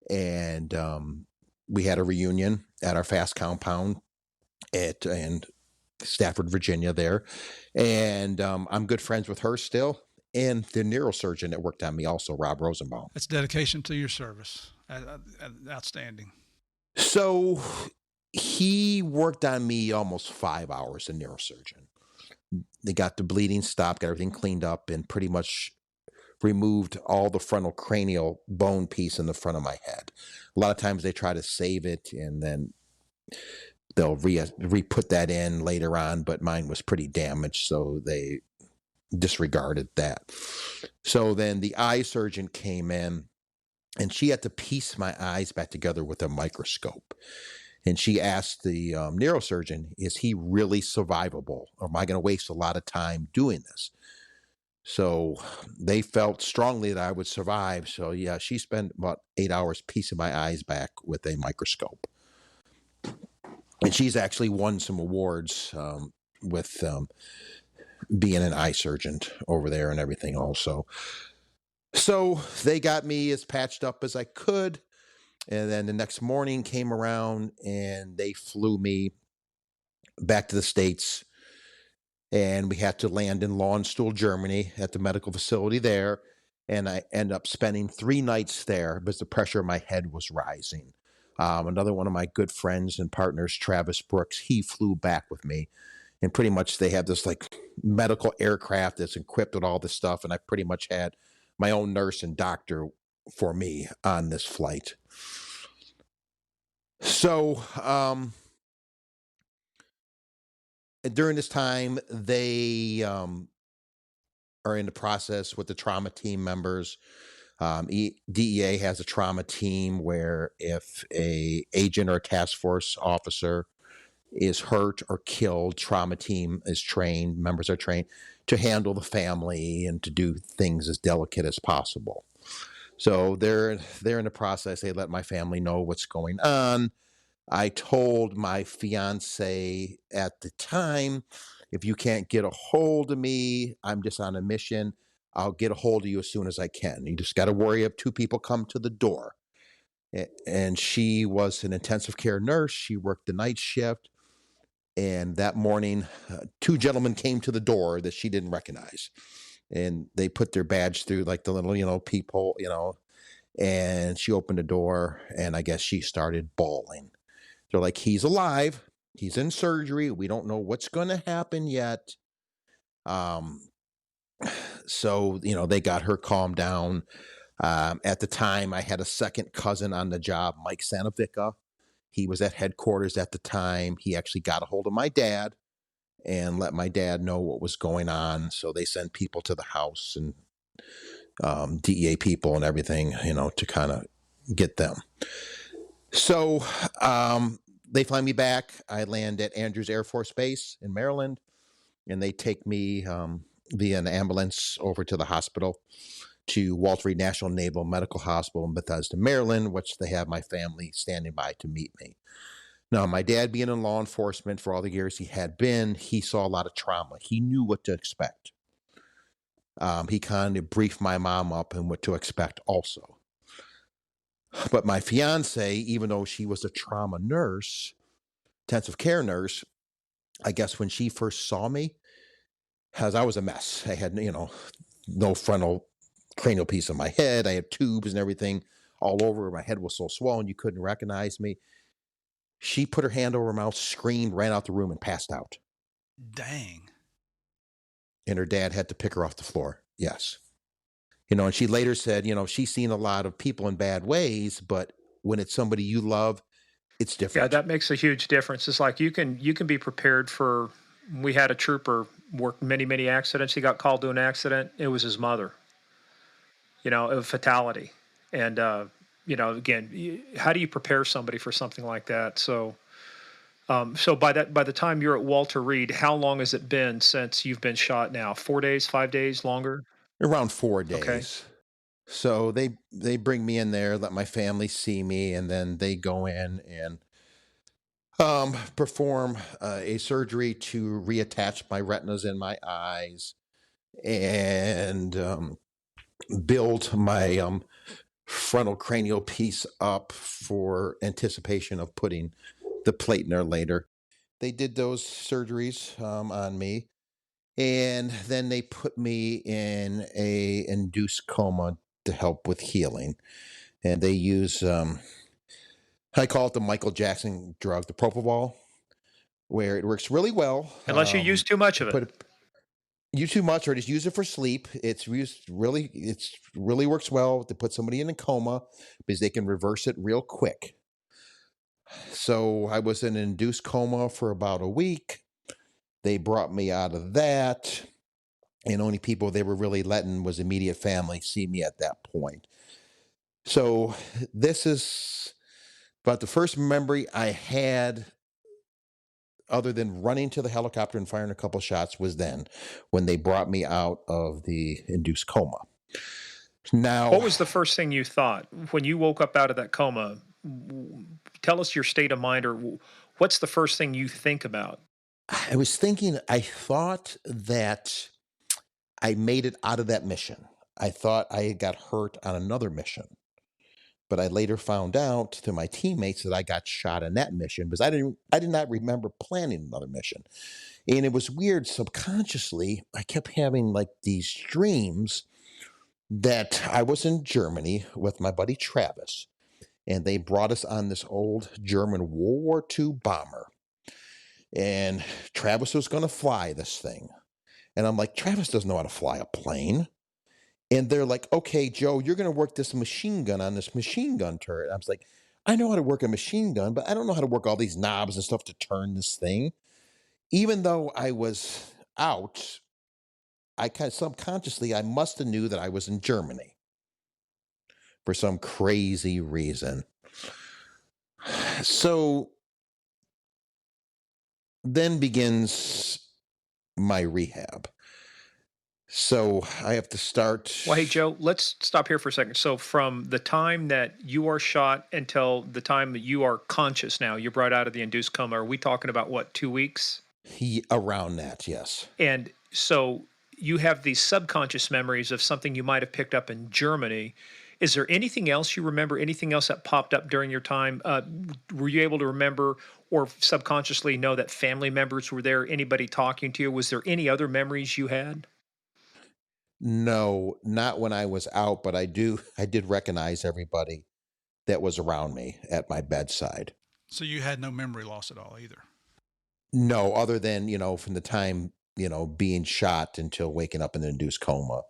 And we had a reunion at our fast compound in Stafford, Virginia there. And I'm good friends with her still. And the neurosurgeon that worked on me also, Rob Rosenbaum. That's dedication to your service. Outstanding. So he worked on me almost 5 hours, the neurosurgeon. They got the bleeding stopped, got everything cleaned up, and pretty much removed all the frontal cranial bone piece in the front of my head. A lot of times they try to save it and then they'll re-put that in later on, but mine was pretty damaged, so they disregarded that. So then the eye surgeon came in and she had to piece my eyes back together with a microscope. And she asked the neurosurgeon, is he really survivable? Or am I going to waste a lot of time doing this? So they felt strongly that I would survive. So yeah, she spent about 8 hours piecing my eyes back with a microscope. And she's actually won some awards with being an eye surgeon over there and everything also. So they got me as patched up as I could. And then the next morning came around and they flew me back to the States. And we had to land in Lahnstuhl, Germany at the medical facility there. And I ended up spending 3 nights there because the pressure in my head was rising. Another one of my good friends and partners, Travis Brooks, he flew back with me. And pretty much they have this like medical aircraft that's equipped with all this stuff. And I pretty much had my own nurse and doctor for me on this flight. So during this time, they are in the process with the trauma team members. DEA has a trauma team where if a agent or a task force officer is hurt or killed, trauma team is trained, members are trained to handle the family and to do things as delicate as possible. So they're in the process. They let my family know what's going on. I told my fiance at the time, if you can't get a hold of me, I'm just on a mission. I'll get a hold of you as soon as I can. You just got to worry if 2 people come to the door. And she was an intensive care nurse. She worked the night shift. And that morning, 2 gentlemen came to the door that she didn't recognize. And they put their badge through like the little, peephole, and she opened the door and I guess she started bawling. They're like, he's alive. He's in surgery. We don't know what's going to happen yet. So, they got her calmed down. At the time, I had a second cousin on the job, Mike Sanovica. He was at headquarters at the time. He actually got a hold of my dad and let my dad know what was going on. So they sent people to the house and DEA people and everything, to kind of get them. So they fly me back. I land at Andrews Air Force Base in Maryland, and they take me via an ambulance over to the hospital to Walter Reed National Naval Medical Hospital in Bethesda, Maryland, which they have my family standing by to meet me. Now, my dad being in law enforcement for all the years he had been, he saw a lot of trauma. He knew what to expect. He kind of briefed my mom up and what to expect also. But my fiance, even though she was a trauma nurse, intensive care nurse, I guess when she first saw me, as I was a mess. I had, no frontal cranial piece on my head. I had tubes and everything all over. My head was so swollen you couldn't recognize me. She put her hand over her mouth, screamed, ran out the room, and passed out. Dang. And her dad had to pick her off the floor. Yes. And she later said, she's seen a lot of people in bad ways, but when it's somebody you love, it's different. Yeah, that makes a huge difference. It's like you can be prepared for. We had a trooper worked many, many accidents. He got called to an accident. It was his mother, a fatality. And, again, how do you prepare somebody for something like that? So by the time you're at Walter Reed, how long has it been since you've been shot now? 4 days, 5 days, longer? Around four Okay. days. So they bring me in there, let my family see me, and then they go in and perform a surgery to reattach my retinas in my eyes and build my frontal cranial piece up for anticipation of putting the plate in there later. They did those surgeries on me, and then they put me in a induced coma to help with healing. And they use I call it the Michael Jackson drug, the propofol, where it works really well. Unless you use too much They of it. put it, use too much or just use it for sleep. It's really works well to put somebody in a coma because they can reverse it real quick. So I was in an induced coma for about a week. They brought me out of that, and only people they were really letting was immediate family see me at that point. So this is about the first memory I had other than running to the helicopter and firing a couple shots was then when they brought me out of the induced coma. What Now, was the first thing you thought when you woke up out of that coma? Tell us your state of mind, or what's the first thing you think about? I was thinking, I thought that I made it out of that mission. I thought I had got hurt on another mission. But I later found out through my teammates that I got shot in that mission because I did not remember planning another mission. And it was weird subconsciously, I kept having like these dreams that I was in Germany with my buddy Travis, and they brought us on this old German World War II bomber. And Travis was going to fly this thing. And I'm like, Travis doesn't know how to fly a plane. And they're like, okay, Joe, you're going to work this machine gun on this machine gun turret. I was like, I know how to work a machine gun, but I don't know how to work all these knobs and stuff to turn this thing. Even though I was out, I kind of subconsciously, I must have knew that I was in Germany for some crazy reason. So then begins my rehab. So I have to start. Well, hey, Joe, let's stop here for a second. So, from the time that you are shot until the time that you are conscious now, you're brought out of the induced coma, are we talking about what, 2 weeks? Around that, yes. And so you have these subconscious memories of something you might have picked up in Germany. Is there anything else you remember? Anything else that popped up during your time? Were you able to remember or subconsciously know that family members were there? Anybody talking to you? Was there any other memories you had? No, not when I was out, but I did recognize everybody that was around me at my bedside. So you had no memory loss at all either. No, other than, from the time, being shot until waking up in an induced coma,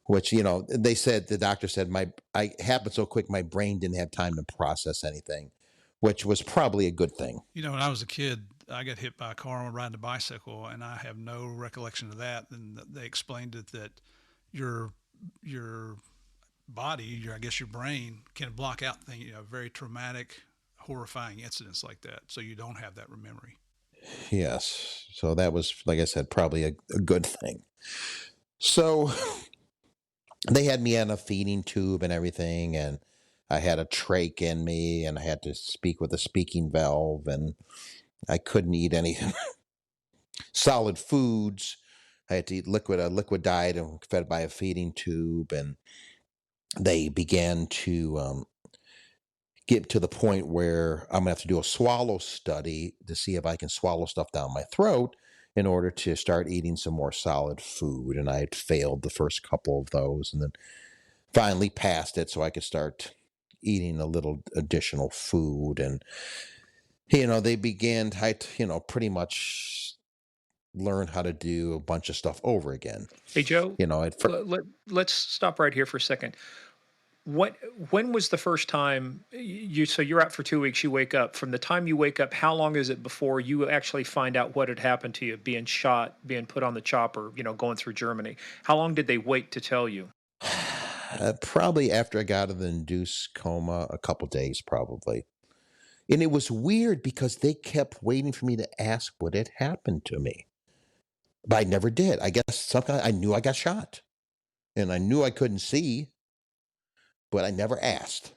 which, they said, the doctor said I happened so quick, my brain didn't have time to process anything, which was probably a good thing. When I was a kid, I got hit by a car on riding a bicycle, and I have no recollection of that. And they explained it that your your body, I guess your brain, can block out things, very traumatic, horrifying incidents like that. So you don't have that memory. Yes. So that was, like I said, probably a good thing. So they had me on a feeding tube and everything, and I had a trach in me, and I had to speak with a speaking valve, and I couldn't eat any solid foods. I had to eat a liquid diet and fed by a feeding tube, and they began to get to the point where I'm gonna have to do a swallow study to see if I can swallow stuff down my throat in order to start eating some more solid food. And I had failed the first couple of those, and then finally passed it so I could start eating a little additional food. And they began pretty much learn how to do a bunch of stuff over again. Hey, Joe, At let's stop right here for a second. What when was the first time so you're out for 2 weeks, you wake up. From the time you wake up, how long is it before you actually find out what had happened to you, being shot, being put on the chopper, going through Germany? How long did they wait to tell you? Probably after I got out of the induced coma, a couple days probably. And it was weird because they kept waiting for me to ask what had happened to me. But I never did. I guess somehow I knew I got shot and I knew I couldn't see, but I never asked.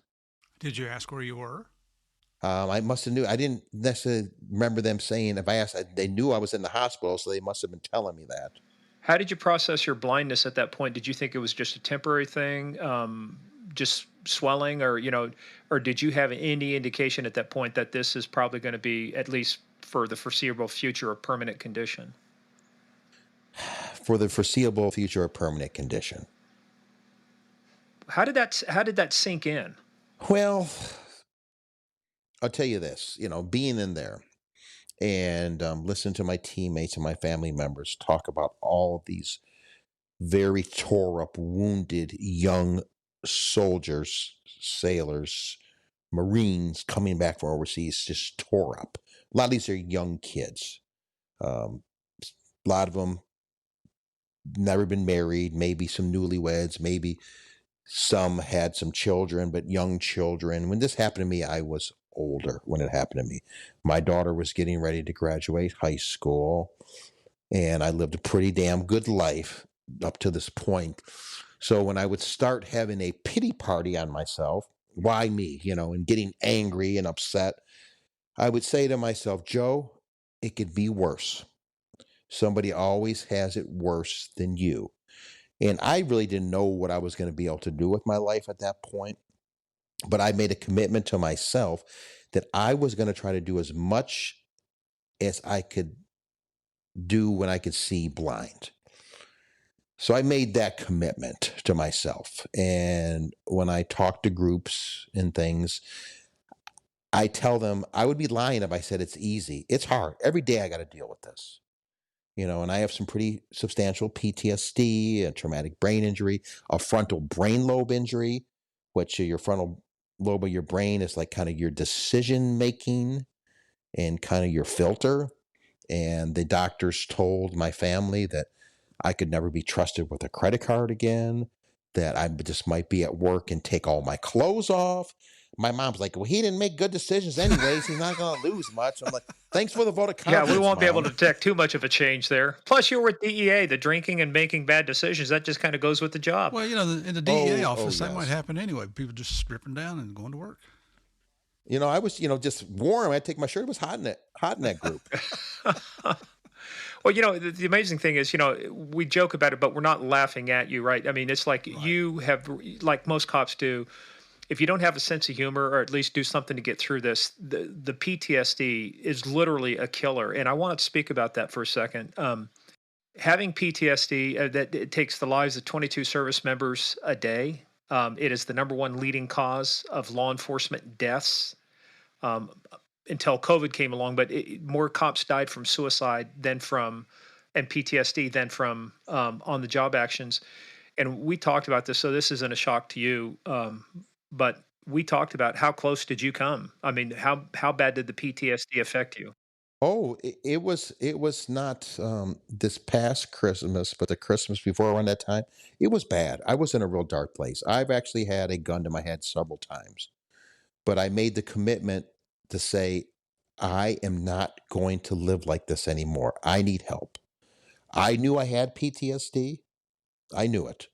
Did you ask where you were? I must have knew. I didn't necessarily remember them saying if I asked, they knew I was in the hospital, so they must have been telling me that. How did you process your blindness at that point? Did you think it was just a temporary thing, just swelling, or did you have any indication at that point that this is probably going to be, at least for the foreseeable future, a permanent condition? For the foreseeable future, a permanent condition. How did that sink in? Well, I'll tell you this, being in there and listening to my teammates and my family members talk about all of these very tore up, wounded young soldiers, sailors, Marines coming back from overseas, just tore up. A lot of these are young kids. Um, a lot of them never been married, maybe some newlyweds, maybe some had some children, but young children. When this happened to me, I was older when it happened to me. My daughter was getting ready to graduate high school, and I lived a pretty damn good life up to this point. So when I would start having a pity party on myself, why me, and getting angry and upset, I would say to myself, Joe, it could be worse. Somebody always has it worse than you. And I really didn't know what I was going to be able to do with my life at that point. But I made a commitment to myself that I was going to try to do as much as I could do when I could see blind. So I made that commitment to myself. And when I talk to groups and things, I tell them I would be lying if I said it's easy. It's hard. Every day I got to deal with this. And I have some pretty substantial PTSD, a traumatic brain injury, a frontal brain lobe injury, which your frontal lobe of your brain is like kind of your decision making and kind of your filter. And the doctors told my family that I could never be trusted with a credit card again, that I just might be at work and take all my clothes off. My mom's like, well, he didn't make good decisions anyways. He's not going to lose much. I'm like, thanks for the vote of Yeah, we confidence, won't be able to Mom. detect too much of a change there. Plus, you were with DEA, the drinking and making bad decisions. That just kind of goes with the job. Well, in the DEA Oh, office, that might yes. happen anyway. People just stripping down and going to work. I was, just warm. I'd take my shirt. It was hot in that group. Well, the amazing thing is, we joke about it, but we're not laughing at you, right? I mean, it's like Right. you have, like most cops do, if you don't have a sense of humor or at least do something to get through this, the PTSD is literally a killer. And I want to speak about that for a second. Having PTSD, that it takes the lives of 22 service members a day. It is the number one leading cause of law enforcement deaths, um, until COVID came along. But more cops died from suicide and PTSD than from on the job actions. And we talked about this, so this isn't a shock to you. But we talked about how close did you come? I mean, how bad did the PTSD affect you? Oh, it was not this past Christmas, but the Christmas before around that time, it was bad. I was in a real dark place. I've actually had a gun to my head several times, but I made the commitment to say, I am not going to live like this anymore. I need help. I knew I had PTSD. I knew it,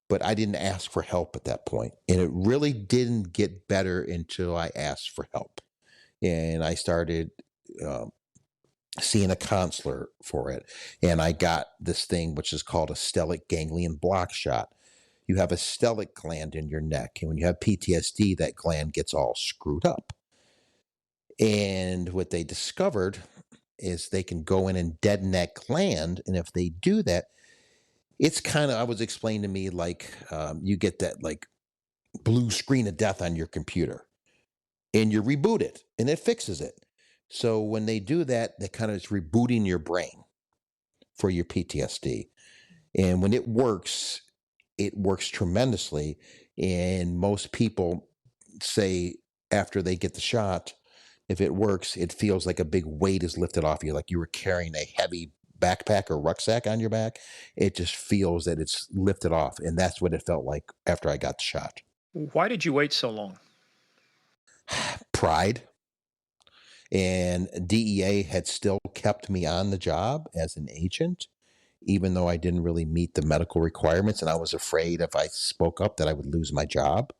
but I didn't ask for help at that point. And it really didn't get better until I asked for help. And I started um, seeing a counselor for it. And I got this thing, which is called a stellate ganglion block shot. You have a stellate gland in your neck. And when you have PTSD, that gland gets all screwed up. And what they discovered is they can go in and deaden that gland. And if they do that, it's kind of, I was explained to me like you get that like blue screen of death on your computer and you reboot it and it fixes it. So when they do that, they kind of is rebooting your brain for your PTSD. And when it works tremendously. And most people say after they get the shot, if it works, it feels like a big weight is lifted off you, like you were carrying a heavy backpack or rucksack on your back. It just feels that it's lifted off. And that's what it felt like after I got the shot. Why did you wait so long? Pride. And DEA had still kept me on the job as an agent, even though I didn't really meet the medical requirements. And I was afraid if I spoke up that I would lose my job.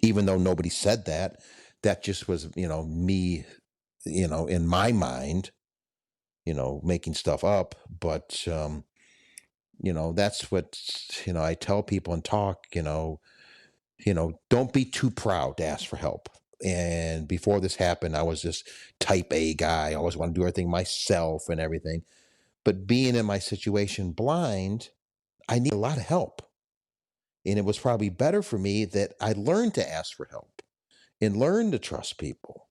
Even though nobody said that, that just was, me, in my mind, making stuff up. But, that's what, I tell people and talk, don't be too proud to ask for help. And before this happened, I was this type A guy. I always want to do everything myself and everything. But being in my situation blind, I need a lot of help. And it was probably better for me that I learned to ask for help and learned to trust people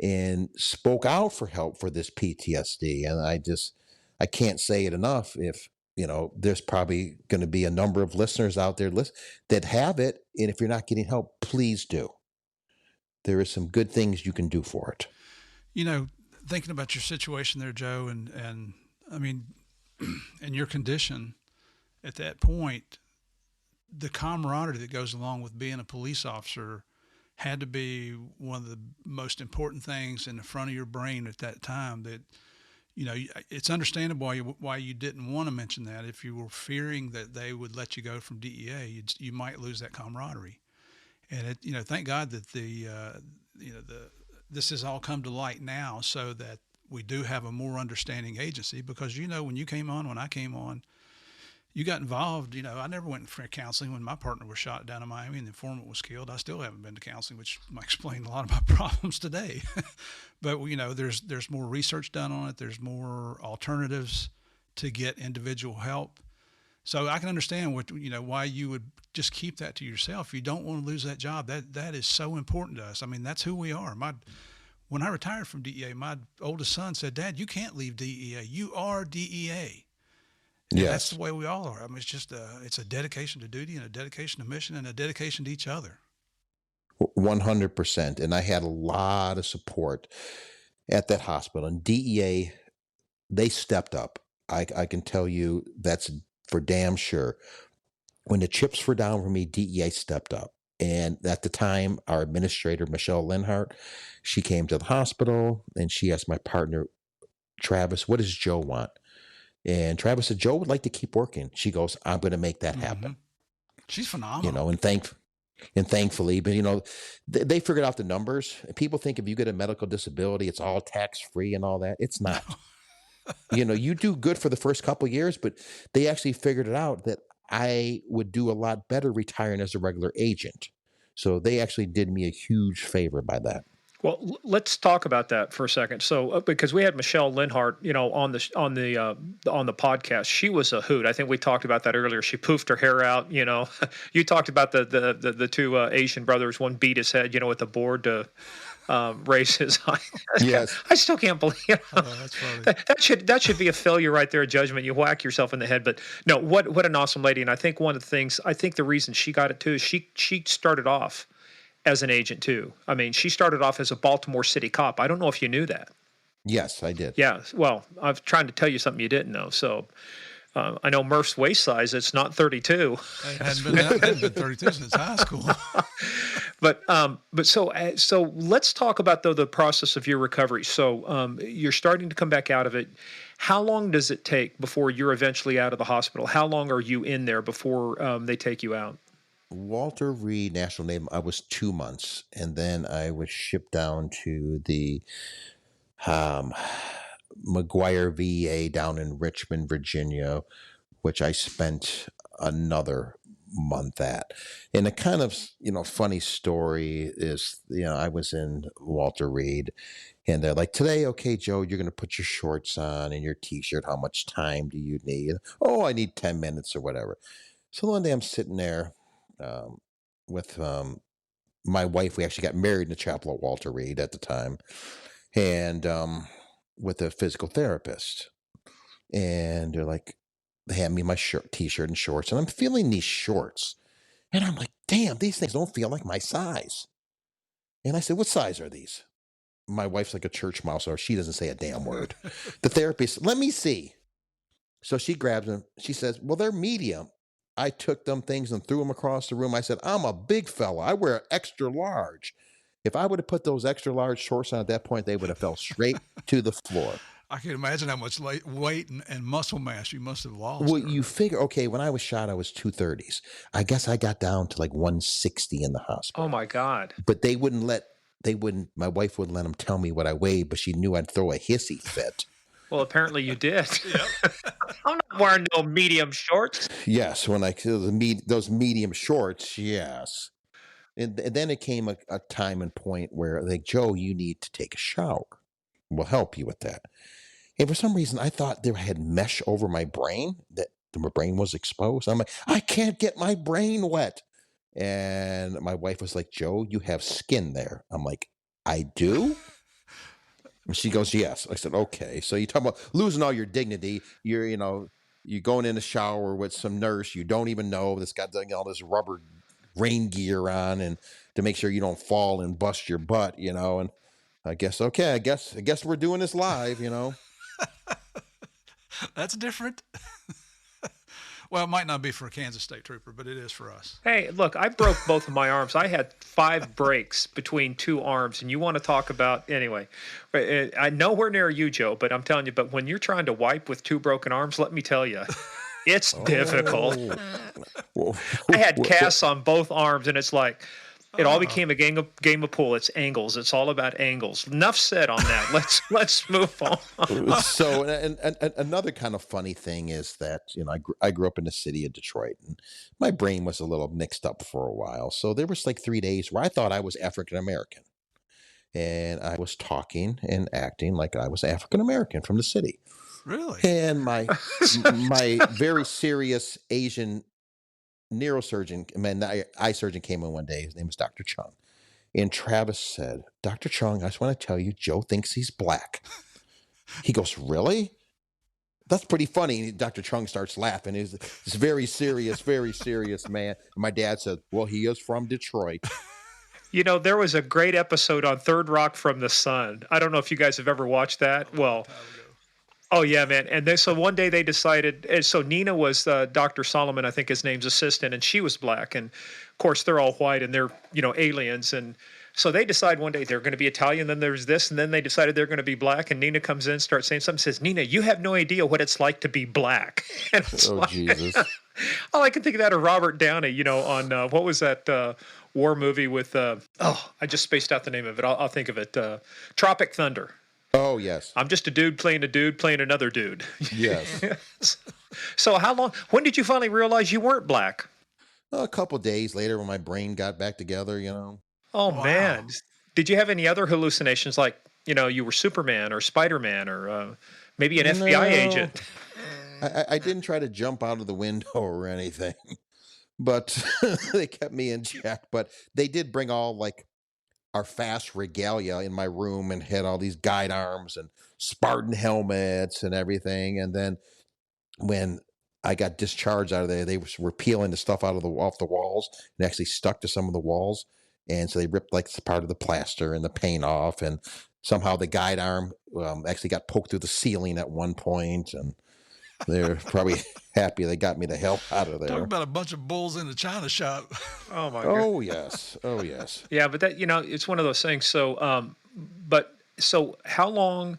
and spoke out for help for this PTSD. And I can't say it enough. If, there's probably going to be a number of listeners out there that have it. And if you're not getting help, please do. There is some good things you can do for it. Thinking about your situation there, Joe, and I mean, and your condition at that point, the camaraderie that goes along with being a police officer had to be one of the most important things in the front of your brain at that time. That it's understandable why you didn't want to mention that. If you were fearing that they would let you go from DEA, you might lose that camaraderie. And thank God that this has all come to light now, so that we do have a more understanding agency. Because when you came on, when I came on, you got involved. I never went for counseling when my partner was shot down in Miami and the informant was killed. I still haven't been to counseling, which might explain a lot of my problems today. But there's more research done on it. There's more alternatives to get individual help. So I can understand why you would just keep that to yourself. You don't want to lose that job. That is so important to us. I mean, that's who we are. When I retired from DEA, my oldest son said, "Dad, you can't leave DEA. You are DEA." And Yes. that's the way we all are. I mean, it's a dedication to duty and a dedication to mission and a dedication to each other. 100%. And I had a lot of support at that hospital. And DEA, they stepped up. I can tell you that's for damn sure. When the chips were down for me, DEA stepped up. And at the time, our administrator, Michelle Linhart, she came to the hospital and she asked my partner, Travis, what does Joe want? And Travis said, Joe would like to keep working. She goes, I'm going to make that happen. She's phenomenal. And thankfully, but they figured out the numbers. People think if you get a medical disability, it's all tax free and all that. It's not. You do good for the first couple of years, but they actually figured it out that I would do a lot better retiring as a regular agent. So they actually did me a huge favor by that. Well, let's talk about that for a second. So, because we had Michelle Linhart, on the podcast, she was a hoot. I think we talked about that earlier. She poofed her hair out. You talked about the two Asian brothers. One beat his head, with the board to raise his eye. Yes, I still can't believe that's funny. that should be a failure right there, a judgment. You whack yourself in the head. But no, what an awesome lady. And I think one of the things, the reason she got it too is she started off as an agent too. I mean, she started off as a Baltimore City cop. I don't know if you knew that. Yes, I did. Yeah. Well, I'm trying to tell you something you didn't know. So I know Murph's waist size, it's not 32. It hadn't been 32 since high school. But so let's talk about the process of your recovery. So you're starting to come back out of it. How long does it take before you're eventually out of the hospital? How long are you in there before they take you out? Walter Reed National Name, I was 2 months, and then I was shipped down to the McGuire VA down in Richmond, Virginia, which I spent another month at. And a kind of, funny story is, I was in Walter Reed and they're like, today, okay, Joe, you're going to put your shorts on and your t-shirt. How much time do you need? Oh, I need 10 minutes or whatever. So one day I'm sitting there with my wife. We actually got married in the chapel at Walter Reed at the time, and with a physical therapist. And they're like, they hand me my t-shirt and shorts, and I'm feeling these shorts. And I'm like, damn, these things don't feel like my size. And I said, what size are these? My wife's like a church mouse, or she doesn't say a damn word. The therapist, let me see. So she grabs them. She says, well, they're medium. I took them things and threw them across the room. I said, I'm a big fella. I wear extra large. If I would have put those extra large shorts on at that point, they would have fell straight to the floor. I can imagine how much weight and muscle mass you must have lost. Well, Or, you figure, okay, when I was shot, I was 230s. I guess I got down to like 160 in the Oh hospital. my God. But my wife wouldn't let them tell me what I weighed, but she knew I'd throw a hissy fit. Well, apparently you did. yep. I'm not wearing no medium shorts. Yes, when I those medium shorts, yes. And then it came a time and point where like, Joe, you need to take a shower. We'll help you with that. And for some reason, I thought there had mesh over my brain, that my brain was exposed. I'm like, I can't get my brain wet. And my wife was like, Joe, you have skin there. I'm like, I do? And she goes, yes. I said, okay. So you talk about losing all your dignity. You're going in the shower with some nurse you don't even know that's got all this rubber rain gear on, and to make sure you don't fall and bust your butt, and I guess, okay, I guess we're doing this live, That's different. Well, it might not be for a Kansas State Trooper, but it is for us. Hey, look, I broke both of my arms. I had 5 breaks between 2 arms, and you want to talk about anyway. I nowhere near you, Joe, but I'm telling you. But when you're trying to wipe with 2 broken arms, let me tell you, it's difficult. Well, I had well, casts on both arms, and it's like it all became a game of pool. It's angles. It's all about angles. Enough said on that. Let's move on. so and another kind of funny thing is that I grew up in the city of Detroit, and my brain was a little mixed up for a while. So there was like 3 days where I thought I was African American, and I was talking and acting like I was African American from the city. Really? And my very serious Asian eye surgeon came in one day. His name was Dr. Chung. And Travis said, Dr. Chung, I just want to tell you, Joe thinks he's black. He goes, really? That's pretty funny. And Dr. Chung starts laughing. He's this very serious man. And my dad said, well, he is from Detroit. There was a great episode on Third Rock from the Sun. I don't know if you guys have ever watched that. Well, oh yeah, man. And then so one day they decided, and so Nina was Dr. Solomon, I think his name's assistant, and she was black. And of course they're all white and they're, aliens. And so they decide one day they're going to be Italian, then there's this, and then they decided they're going to be black. And Nina comes in, starts saying something, says, Nina, you have no idea what it's like to be black. And it's Oh, like, Jesus. all I can think of that of Robert Downey, on what was that war movie with, I just spaced out the name of it. I'll think of it. Tropic Thunder. Oh, yes. I'm just a dude playing another dude. Yes. So when did you finally realize you weren't black? A couple days later when my brain got back together, Oh Wow. man. Did you have any other hallucinations like, you were Superman or Spider-Man or maybe an FBI agent? I didn't try to jump out of the window or anything, but they kept me in check. But they did bring all like our fast regalia in my room and had all these guide arms and Spartan helmets and everything. And then when I got discharged out of there, they were peeling the stuff off the walls and actually stuck to some of the walls. And so they ripped like part of the plaster and the paint off. And somehow the guide arm actually got poked through the ceiling at one point. And they're probably happy they got me the hell out of Talk there. about a bunch of bulls in a china shop. Oh my god. Oh, yes. Oh, yes. Yeah, but that it's one of those things. So so how long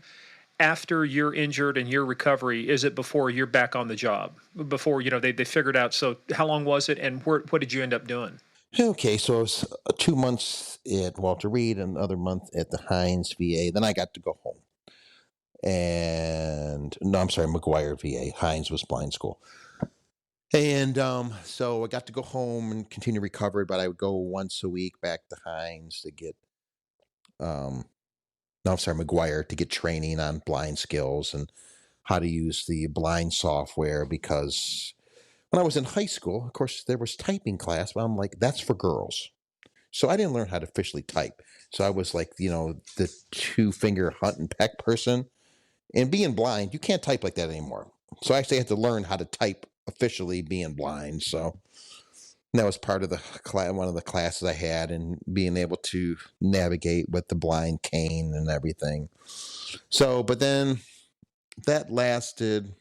after you're injured and your recovery is it before you're back on the job? Before they figured out. So how long was it, and what did you end up doing? Okay, so it was 2 months at Walter Reed, another month at the Hines VA. Then I got to go home. And no, I'm sorry, McGuire VA. Hines was blind school. And so I got to go home and continue recovery, but I would go once a week back to Hines to get McGuire to get training on blind skills and how to use the blind software, because when I was in high school, of course, there was typing class, but I'm like, that's for girls. So I didn't learn how to officially type. So I was like, the 2-finger hunt and peck person. And being blind, you can't type like that anymore. So I actually had to learn how to type officially being blind. So And that was part of the one of the classes I had, and being able to navigate with the blind cane and everything. So, but then that lasted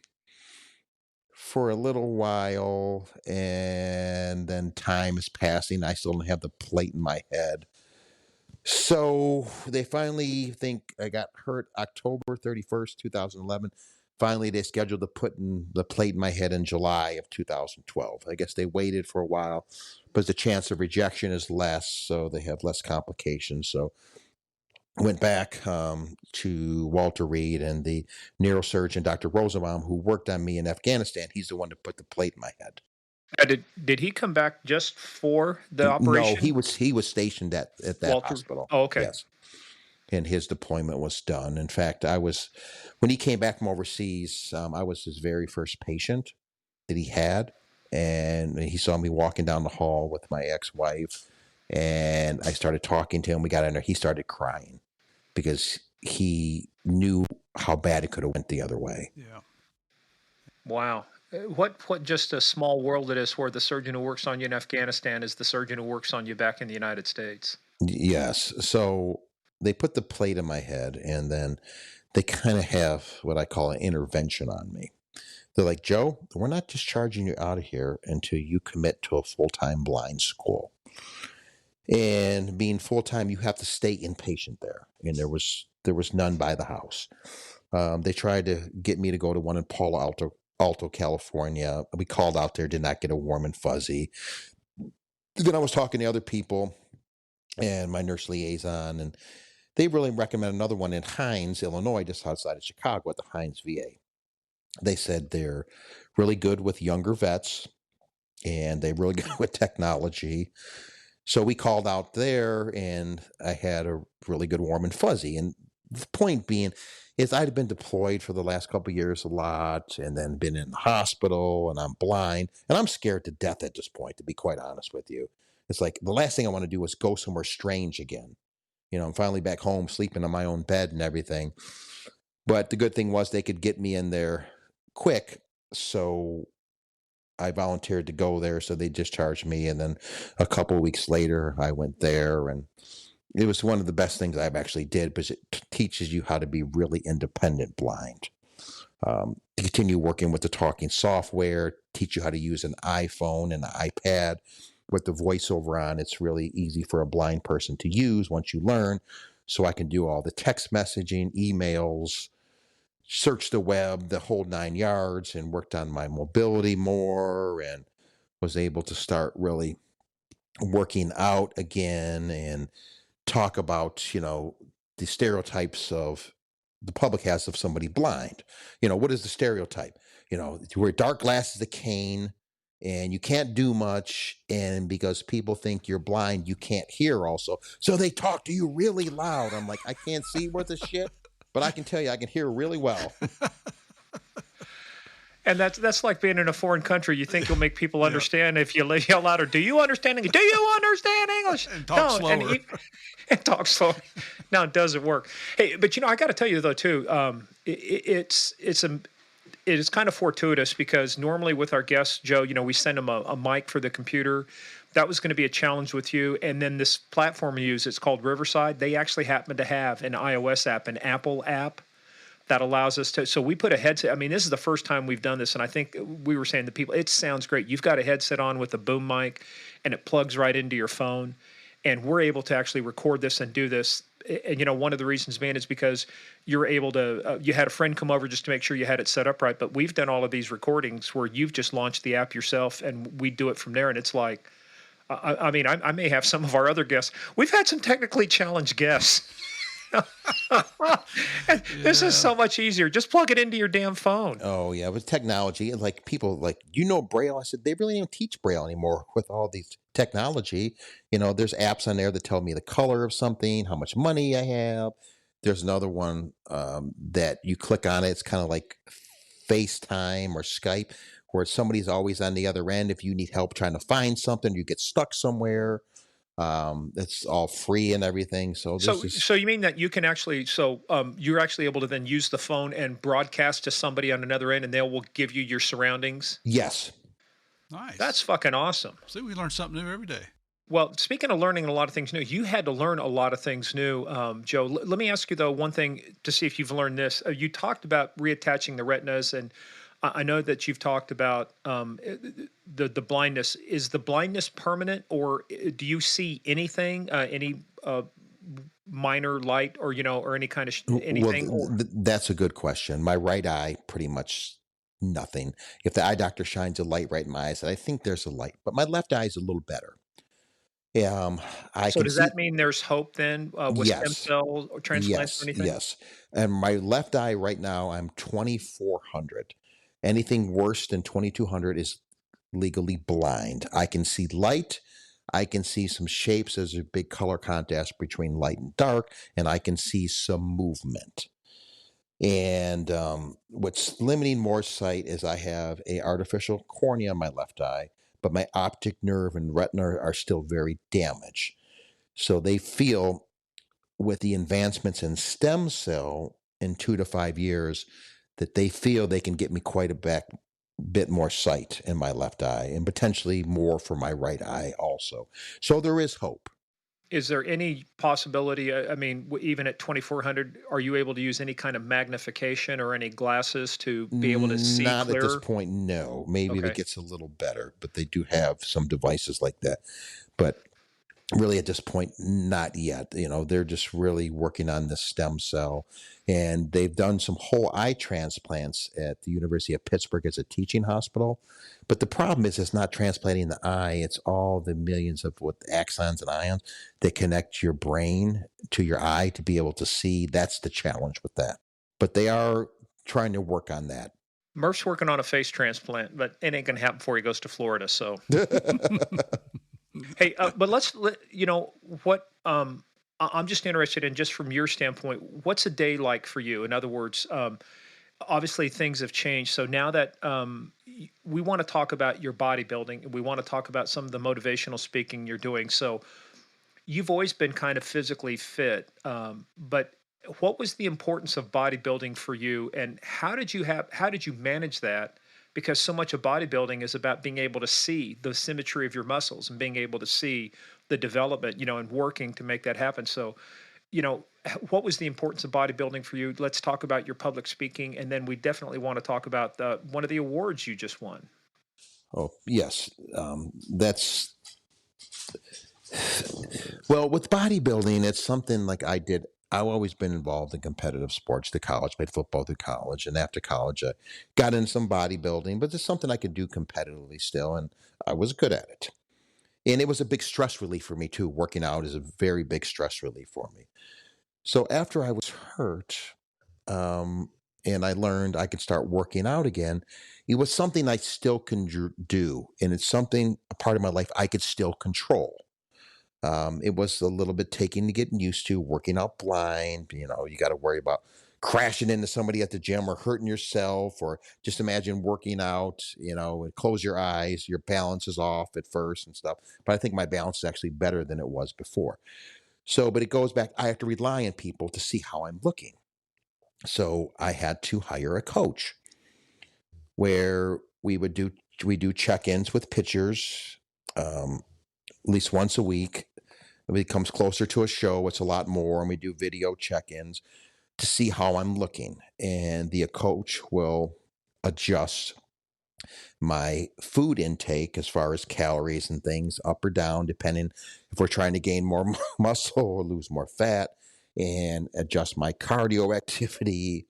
for a little while, and then time is passing. I still don't have the plate in my head. So they finally think I got hurt October 31st, 2011. Finally, they scheduled to put in the plate in my head in July of 2012. I guess they waited for a while, but the chance of rejection is less, so they have less complications. So I went back to Walter Reed, and the neurosurgeon, Dr. Rosenbaum, who worked on me in Afghanistan. He's the one to put the plate in my head. Now, did he come back just for the No, operation, he was stationed at that Walter? hospital. Oh, okay. Yes. And his deployment was done. In fact, when he came back from overseas, I was his very first patient that he had. And he saw me walking down the hall with my ex-wife, and I started talking to him. We got in there. He started crying because he knew how bad it could have went the other way. Yeah. Wow. What just a small world it is where the surgeon who works on you in Afghanistan is the surgeon who works on you back in the United States. Yes. So they put the plate in my head, and then they kind of have what I call an intervention on me. They're like, Joe, we're not discharging you out of here until you commit to a full-time blind school. And being full-time, you have to stay inpatient there. And there was none by the house. They tried to get me to go to one in Palo Alto, California. We called out there, did not get a warm and fuzzy. Then I was talking to other people and my nurse liaison, and they really recommend another one in Hines, Illinois, just outside of Chicago at the Hines VA. They said they're really good with younger vets, and they're really good with technology. So we called out there, and I had a really good warm and fuzzy. And the point being is I'd been deployed for the last couple of years a lot, and then been in the hospital, and I'm blind, and I'm scared to death at this point, to be quite honest with you. It's like the last thing I want to do is go somewhere strange again. I'm finally back home, sleeping on my own bed and everything. But the good thing was they could get me in there quick. So I volunteered to go there. So they discharged me. And then a couple of weeks later, I went there. And it was one of the best things I've actually did, because it teaches you how to be really independent blind. To continue working with the talking software, teach you how to use an iPhone and an iPad with the voiceover on. It's really easy for a blind person to use once you learn. So I can do all the text messaging, emails, search the web, the whole 9 yards, and worked on my mobility more, and was able to start really working out again, and talk about, the stereotypes of the public has of somebody blind. What is the stereotype? To wear dark glasses, a cane, and you can't do much. And because people think you're blind, you can't hear also. So they talk to you really loud. I'm like, I can't see worth a shit, but I can tell you I can hear really well. And that's like being in a foreign country. You think you'll make people understand if you yell louder. Do you understand English? Do you understand English? And talk slower. And talk slower. Now, it doesn't work. Hey, but I got to tell you though too, it is kind of fortuitous, because normally with our guests, Joe, we send them a mic for the computer. That was going to be a challenge with you. And then this platform you use, it's called Riverside. They actually happen to have an iOS app, an Apple app, that allows us to. So we put a headset. I mean, this is the first time we've done this. And I think we were saying to people, it sounds great. You've got a headset on with a boom mic, and it plugs right into your phone. And we're able to actually record this and do this. And, one of the reasons being is because you're able to, you had a friend come over just to make sure you had it set up right. But we've done all of these recordings where you've just launched the app yourself, and we do it from there. And it's like, I mean, I may have some of our other guests. We've had some technically challenged guests. And this is so much easier. Just plug it into your damn phone. Oh yeah, with technology, and like people like, Braille. I said they really don't teach Braille anymore with all these technology. There's apps on there that tell me the color of something, how much money I have. There's another one that you click on it. It's kind of like FaceTime or Skype, where somebody's always on the other end. If you need help trying to find something, you get stuck somewhere. It's all free and everything. So So you mean that you can actually, you're actually able to then use the phone and broadcast to somebody on another end, and they will give you your surroundings? Yes. That's Nice. fucking awesome. See, we learn something new every day. Well, speaking of learning a lot of things new, you had to learn a lot of things new, Joe. Let me ask you though one thing to see if you've learned this. You talked about reattaching the retinas, and I know that you've talked about the blindness. Is the blindness permanent, or do you see anything, any minor light, or or any kind of Well, anything? Or that's a good question. My right eye, pretty much nothing. If the eye doctor shines a light right in my eyes, I think there's a light, but my left eye is a little better. Um, I so can does that see. mean there's hope then with stem Yes, cell or transplants or yes, anything? yes. And my left eye right now, I'm 2400. Anything worse than 2200 is legally blind. I can see light. I can see some shapes. There's a big color contrast between light and dark, and I can see some movement. And what's limiting more sight is I have a artificial cornea in my left eye, but my optic nerve and retina are still very damaged. So they feel with the advancements in stem cell in 2 to 5 years that they feel they can get me quite a bit more sight in my left eye and potentially more for my right eye also. So there is hope. Is there any possibility, I mean, even at 2400, are you able to use any kind of magnification or any glasses to be able to see Not at this clearer? point, no. Maybe if it Okay. gets a little better, but they do have some devices like that. But really at this point, not yet. They're just really working on the stem cell, and they've done some whole eye transplants at the University of Pittsburgh as a teaching hospital. But the problem is it's not transplanting the eye, it's all the millions of what axons and ions that connect your brain to your eye to be able to see. That's the challenge with that, but they are trying to work on that. Murph's working on a face transplant, but it ain't gonna happen before he goes to Florida. So, hey, but what I'm just interested in, just from your standpoint, what's a day like for you? In other words, obviously things have changed. So now that we want to talk about your bodybuilding, we want to talk about some of the motivational speaking you're doing. So you've always been kind of physically fit, but what was the importance of bodybuilding for you, and how did you manage that? Because so much of bodybuilding is about being able to see the symmetry of your muscles and being able to see the development, and working to make that happen. So, what was the importance of bodybuilding for you? Let's talk about your public speaking, and then we definitely want to talk about one of the awards you just won. Oh, yes. That's Well, with bodybuilding, it's something like I did. I've always been involved in competitive sports to college, played football through college. And after college, I got in some bodybuilding, but it's something I could do competitively still. And I was good at it. And it was a big stress relief for me, too. Working out is a very big stress relief for me. So after I was hurt, um, and I learned I could start working out again, it was something I still can do. And it's something, a part of my life I could still control. It was a little bit taking to getting used to working out blind. You got to worry about crashing into somebody at the gym or hurting yourself, or just imagine working out, and close your eyes, your balance is off at first and stuff. But I think my balance is actually better than it was before. So, but it goes back, I have to rely on people to see how I'm looking. So I had to hire a coach where we do check-ins with pitchers at least once a week. If it comes closer to a show, it's a lot more, and we do video check-ins to see how I'm looking. And the coach will adjust my food intake as far as calories and things up or down, depending if we're trying to gain more muscle or lose more fat, and adjust my cardio activity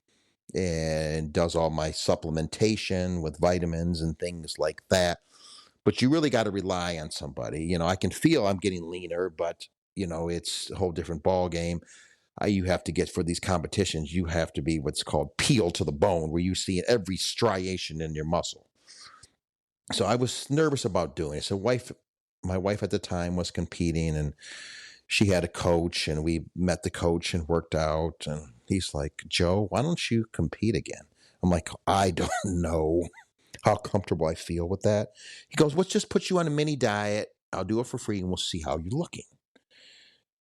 and does all my supplementation with vitamins and things like that. But you really got to rely on somebody. I can feel I'm getting leaner, but it's a whole different ball game. You have to get for these competitions. You have to be what's called peel to the bone, where you see every striation in your muscle. So I was nervous about doing it. My wife at the time was competing, and she had a coach, and we met the coach and worked out. And he's like, "Joe, why don't you compete again?" I'm like, "I don't know how comfortable I feel with that." He goes, "Let's just put you on a mini diet. I'll do it for free, and we'll see how you're looking."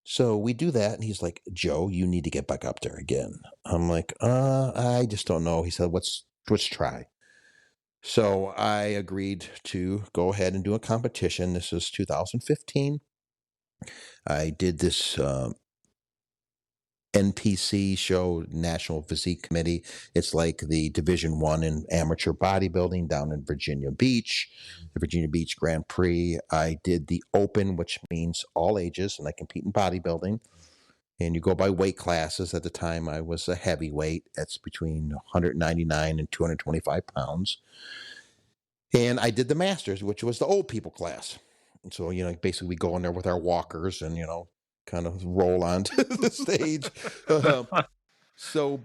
So we do that, and he's like, "Joe, you need to get back up there again." I'm like, I just don't know." He said, "Let's try." So I agreed to go ahead and do a competition. This was 2015. I did this NPC show, National Physique Committee. It's like the Division One in amateur bodybuilding down in Virginia Beach, the Virginia Beach Grand Prix. I did the Open, which means all ages, and I compete in bodybuilding. And you go by weight classes. At the time, I was a heavyweight. That's between 199 and 225 pounds. And I did the Masters, which was the old people class. And so, basically we go in there with our walkers and, kind of roll onto the stage.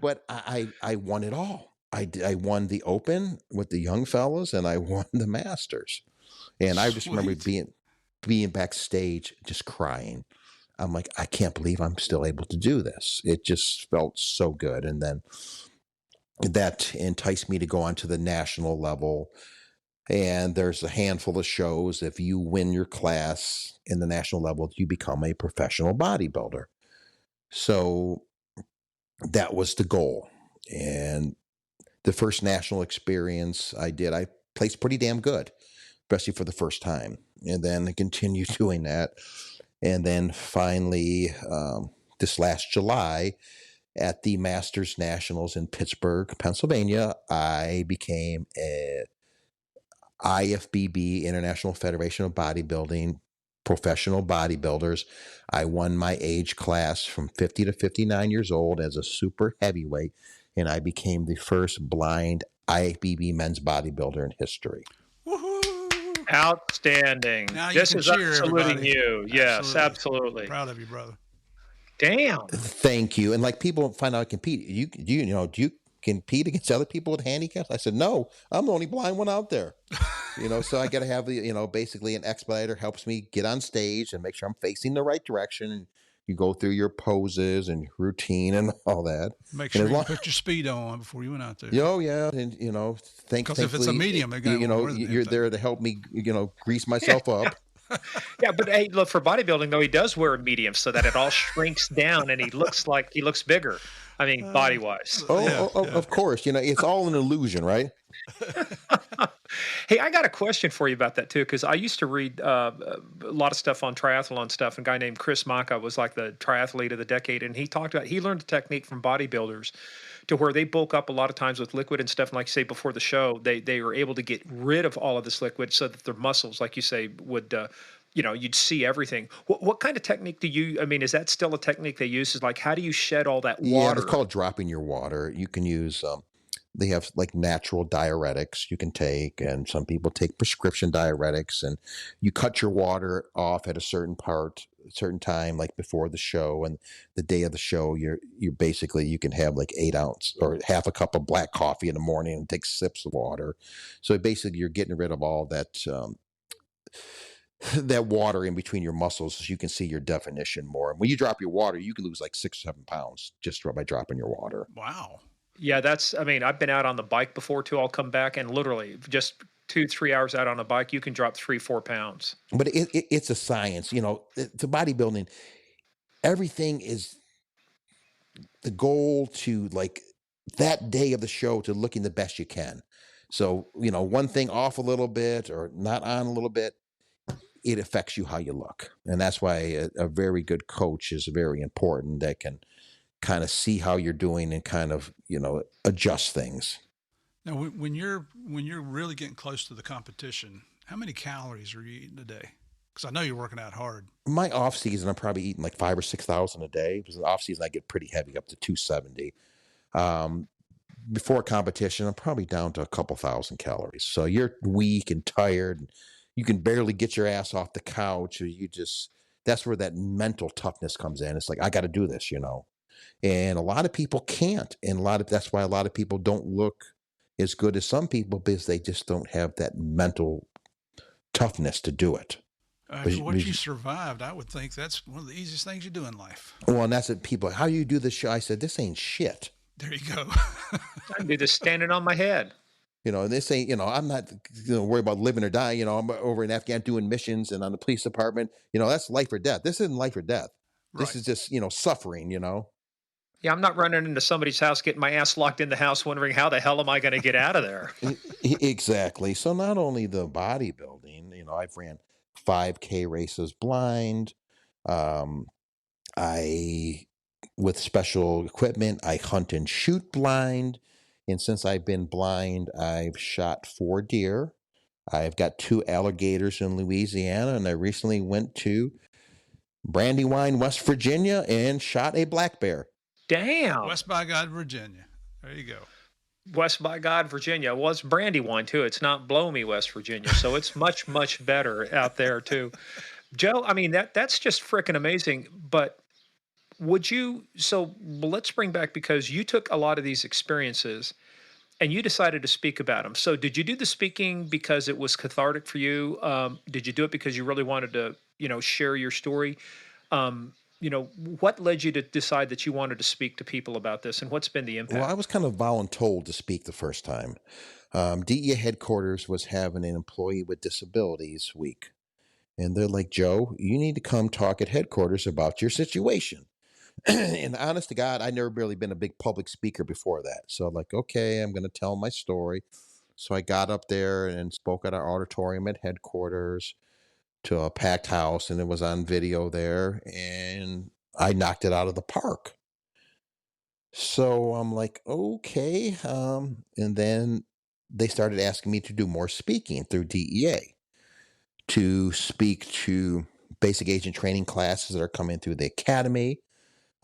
But I won it all. I won the Open with the young fellas, and I won the Masters. And I just remember being backstage just crying. I'm like, I can't believe I'm still able to do this. It just felt so good. And then that enticed me to go on to the national level. And there's a handful of shows. If you win your class in the national level, you become a professional bodybuilder. So that was the goal. And the first national experience I did, I placed pretty damn good, especially for the first time. And then I continued doing that. And then finally, this last July, at the Masters Nationals in Pittsburgh, Pennsylvania, I became a IFBB, International Federation of Bodybuilding, professional bodybuilders. I won my age class from 50 to 59 years old as a super heavyweight, and I became the first blind IFBB men's bodybuilder in history. Woohoo! Outstanding. Now This you can is cheer, saluting everybody. you. Yes, absolutely. Proud of you, brother. Damn. Thank you. And like people find out I compete. Do you compete against other people with handicaps? I said, no, I'm the only blind one out there. So I got to have basically an expediter helps me get on stage and make sure I'm facing the right direction. And you go through your poses and routine and all that. Make sure you put your speed on before you went out there. Oh yeah, and because if it's a medium, you're there to help me, grease myself up. Yeah, but hey, look, for bodybuilding though, he does wear a medium so that it all shrinks down and he looks bigger. I mean, body wise. Of course, it's all an illusion, right? Hey, I got a question for you about that too, because I used to read a lot of stuff on triathlon stuff. A guy named Chris Maka was like the triathlete of the decade, and he learned the technique from bodybuilders to where they bulk up a lot of times with liquid and stuff. And like you say, before the show, they were able to get rid of all of this liquid so that their muscles, like you say, would you'd see everything. What kind of technique do you? I mean, is that still a technique they use? Is like, how do you shed all that water? Yeah, it's called dropping your water. You can use they have like natural diuretics you can take, and some people take prescription diuretics, and you cut your water off at a certain time, like before the show, and the day of the show, you're basically, you can have like 8 ounce or half a cup of black coffee in the morning and take sips of water. So basically you're getting rid of all that that water in between your muscles, so you can see your definition more. And when you drop your water, you can lose like 6 or 7 pounds just by dropping your water. Wow. Yeah, I mean, I've been out on the bike before too. I'll come back and literally just 2-3 hours out on a bike, you can drop 3-4 pounds. But it's a science, to bodybuilding. Everything is the goal to, like, that day of the show, to looking the best you can. So, one thing off a little bit or not on a little bit, it affects you how you look. And that's why a very good coach is very important, that can kind of see how you're doing and kind of, adjust things. Now, when you're really getting close to the competition, how many calories are you eating a day? Because I know you're working out hard. My off season, I'm probably eating like 5,000 or 6,000 a day. Because in the off season, I get pretty heavy, up to 270. Before competition, I'm probably down to a couple thousand calories. So you're weak and tired, and you can barely get your ass off the couch, or that's where that mental toughness comes in. It's like, I got to do this, And a lot of people can't. And that's why a lot of people don't look as good as some people, because they just don't have that mental toughness to do it. After what you survived, I would think that's one of the easiest things you do in life. Well, and that's what people, how do you do this show? I said, this ain't shit. There you go. I can do this standing on my head. This ain't, I'm not worried about living or dying. I'm over in Afghanistan doing missions and on the police department. That's life or death. This isn't life or death. This is just, suffering, Yeah, I'm not running into somebody's house, getting my ass locked in the house, wondering how the hell am I going to get out of there. Exactly. So not only the bodybuilding, I've ran 5K races blind. Um, I with special equipment, I hunt and shoot blind. And since I've been blind, I've shot 4 deer. I've got 2 alligators in Louisiana, and I recently went to Brandywine, West Virginia, and shot a black bear. Damn. West by God, Virginia. There you go. West by God, Virginia. Well, it's Brandywine too. It's not Blow Me, West Virginia. So it's much, much better out there too. Joe, I mean that's just freaking amazing. But would you so let's bring back because you took a lot of these experiences and you decided to speak about them. So did you do the speaking because it was cathartic for you? Did you do it because you really wanted to, share your story? Um, what led you to decide that you wanted to speak to people about this, and what's been the Well, I impact? was kind of voluntold to speak the first time. DEA headquarters was having an employee with disabilities week. And they're like, Joe, you need to come talk at headquarters about your situation. And honest to God, I'd never really been a big public speaker before that. So I'm like, okay, I'm going to tell my story. So I got up there and spoke at our auditorium at headquarters to a packed house, and it was on video there. And I knocked it out of the park. So I'm like, okay. And then they started asking me to do more speaking through DEA, to speak to basic agent training classes that are coming through the academy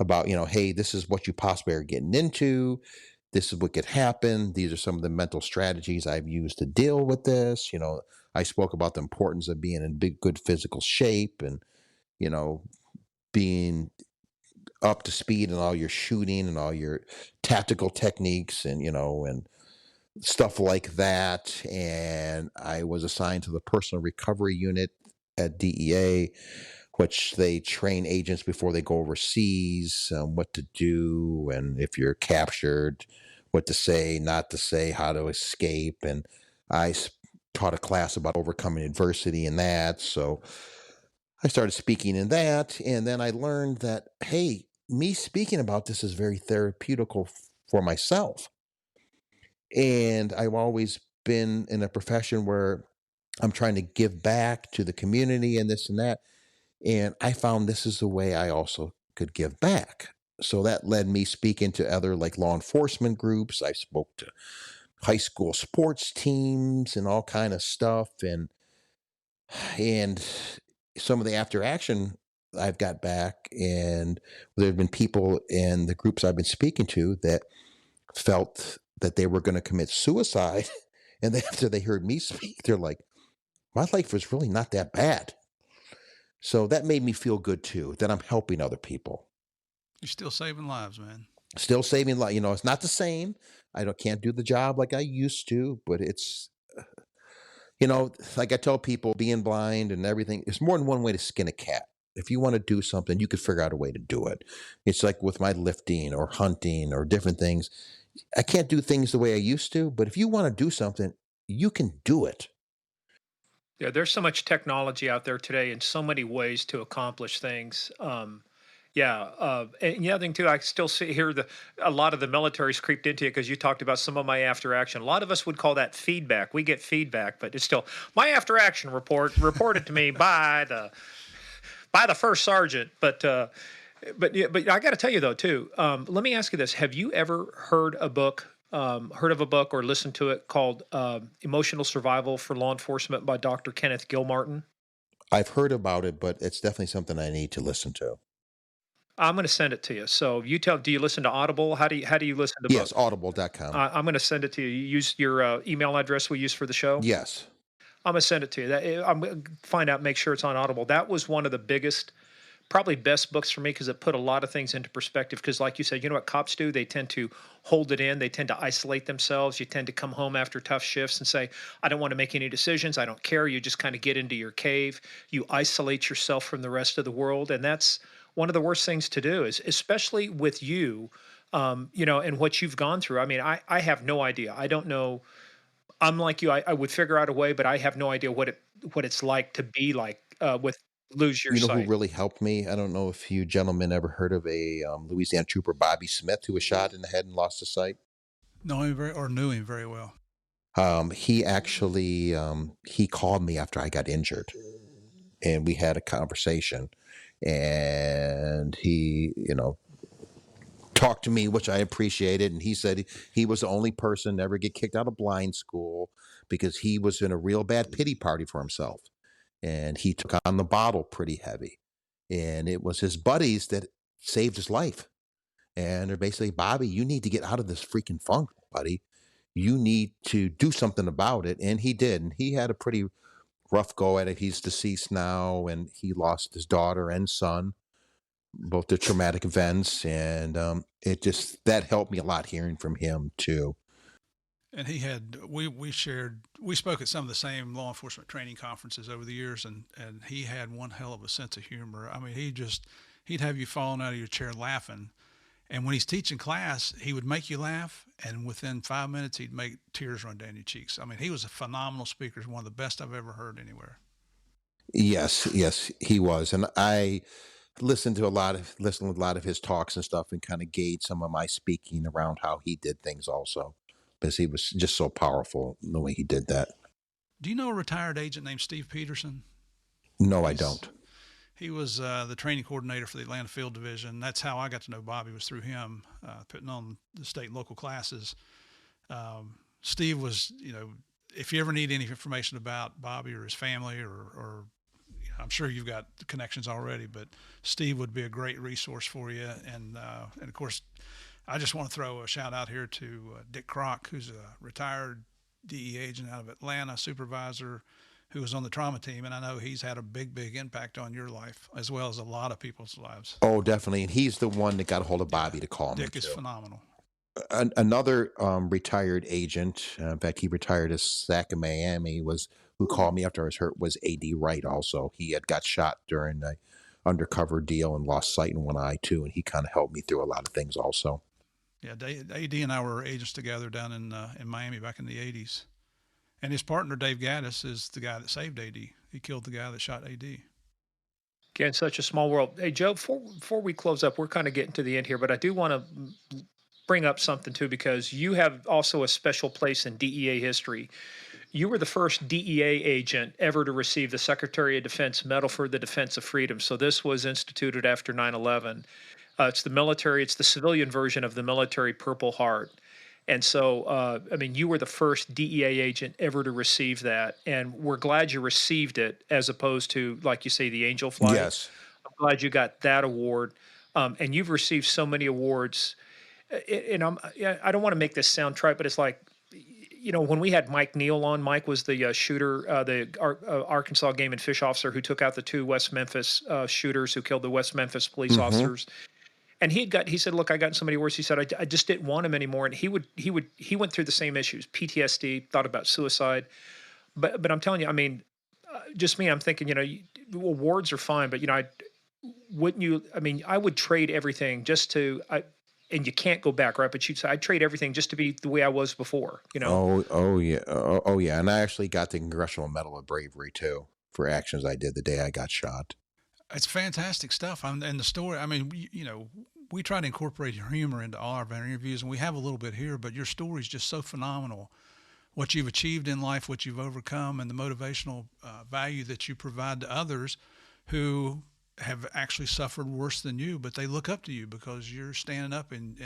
about, hey, this is what you possibly are getting into. This is what could happen. These are some of the mental strategies I've used to deal with this. I spoke about the importance of being in big, good physical shape and, you know, being up to speed in all your shooting and all your tactical techniques and stuff like that. And I was assigned to the personal recovery unit at DEA, which they train agents before they go overseas, what to do, and if you're captured, what to say, not to say, how to escape. And I taught a class about overcoming adversity in that. So I started speaking in that. And then I learned that, hey, me speaking about this is very therapeutical for myself. And I've always been in a profession where I'm trying to give back to the community and this and that. And I found this is the way I also could give back. So that led me speaking to other like law enforcement groups. I spoke to high school sports teams and all kind of stuff. And some of the after action I've got back, and there have been people in the groups I've been speaking to that felt that they were going to commit suicide. And then after they heard me speak, they're like, my life was really not that bad. So that made me feel good too, that I'm helping other people. You're still saving lives, man. Still saving life. It's not the same. Can't do the job like I used to, but it's like I tell people, being blind and everything, there's more than one way to skin a cat. If you want to do something, you could figure out a way to do it. It's like with my lifting or hunting or different things. I can't do things the way I used to, but if you want to do something, you can do it. Yeah, there's so much technology out there today and so many ways to accomplish things. Yeah, and the other thing too, I still see here a lot of the military's creeped into it because you talked about some of my after action. A lot of us would call that feedback. We get feedback, but it's still my after action report reported to me by the first sergeant. But I got to tell you though too. Let me ask you this: have you ever heard of a book or listened to it called "Emotional Survival for Law Enforcement" by Dr. Kenneth Gilmartin? I've heard about it, but it's definitely something I need to listen to. I'm going to send it to you. So you tell. Do you listen to Audible? How do you listen to Yes, books? audible.com. I'm going to send it to you. You use your email address we use for the show. Yes. I'm going to send it to you. I'm going to find out, make sure it's on Audible. That was one of the biggest, probably best books for me because it put a lot of things into perspective. Because, like you said, you know what cops do? They tend to hold it in. They tend to isolate themselves. You tend to come home after tough shifts and say, "I don't want to make any decisions. I don't care." You just kind of get into your cave. You isolate yourself from the rest of the world, and that's one of the worst things to do. Is especially with you, and what you've gone through. I mean, I have no idea. I don't know. I'm like you. I would figure out a way, but I have no idea what it's like to be like with lose your You know who sight. really helped me? I don't know if you gentlemen ever heard of a Louisiana trooper, Bobby Smith, who was shot in the head and lost his sight. Know him or knew him very well. He actually he called me after I got injured, and we had a conversation. And he, talked to me, which I appreciated. And he said he was the only person to ever get kicked out of blind school because he was in a real bad pity party for himself, and he took on the bottle pretty heavy. And it was his buddies that saved his life. And they're basically, Bobby, you need to get out of this freaking funk, buddy. You need to do something about it. And he did. And he had a pretty rough go at it. He's deceased now, and he lost his daughter and son, both the traumatic events. And that helped me a lot hearing from him too. And he had we spoke at some of the same law enforcement training conferences over the years, and he had one hell of a sense of humor. I mean, he'd have you falling out of your chair laughing. And when he's teaching class, he would make you laugh, and within 5 minutes, he'd make tears run down your cheeks. I mean, he was a phenomenal speaker, one of the best I've ever heard anywhere. Yes, he was. And I listened to a lot of his talks and stuff, and kind of gauge some of my speaking around how he did things also, because he was just so powerful in the way he did that. Do you know a retired agent named Steve Peterson? No, I don't. He was the training coordinator for the Atlanta Field Division. That's how I got to know Bobby, was through him, putting on the state and local classes. Steve was, if you ever need any information about Bobby or his family, or I'm sure you've got the connections already, but Steve would be a great resource for you. And of course, I just want to throw a shout out here to Dick Kroc, who's a retired DEA agent out of Atlanta, supervisor, who was on the trauma team. And I know he's had a big, big impact on your life, as well as a lot of people's lives. Oh, definitely. And he's the one that got a hold of Bobby to call him. Dick is phenomenal. Another retired agent, in fact, he retired as SAC in Miami, who called me after I was hurt, was A.D. Wright also. He had got shot during the undercover deal and lost sight in one eye too, and he kind of helped me through a lot of things also. Yeah, A.D. and I were agents together down in Miami back in the 80s. And his partner, Dave Gaddis, is the guy that saved A.D. He killed the guy that shot A.D. Again, such a small world. Hey, Joe, before we close up, we're kind of getting to the end here, but I do want to bring up something too, because you have also a special place in DEA history. You were the first DEA agent ever to receive the Secretary of Defense Medal for the Defense of Freedom. So this was instituted after 9/11. It's the military, it's the civilian version of the military Purple Heart. And so, you were the first DEA agent ever to receive that. And we're glad you received it, as opposed to, like you say, the Angel Flight. Yes. I'm glad you got that award. And you've received so many awards. And I don't want to make this sound trite, but it's like, when we had Mike Neal on, Mike was the shooter, the Arkansas Game and Fish officer who took out the two West Memphis shooters who killed the West Memphis police officers. And he said, look, I got so many awards. He said, I just didn't want him anymore. And he went through the same issues, PTSD, thought about suicide. But I'm telling you, just me, I'm thinking, awards are fine, but I would trade everything just to, and you can't go back, right? But you'd say, I'd trade everything just to be the way I was before, Oh yeah. And I actually got the Congressional Medal of Bravery too, for actions I did the day I got shot. It's fantastic stuff. And the story, we try to incorporate your humor into all our interviews, and we have a little bit here, but your story is just so phenomenal. What you've achieved in life, what you've overcome, and the motivational value that you provide to others who have actually suffered worse than you, but they look up to you because you're standing up and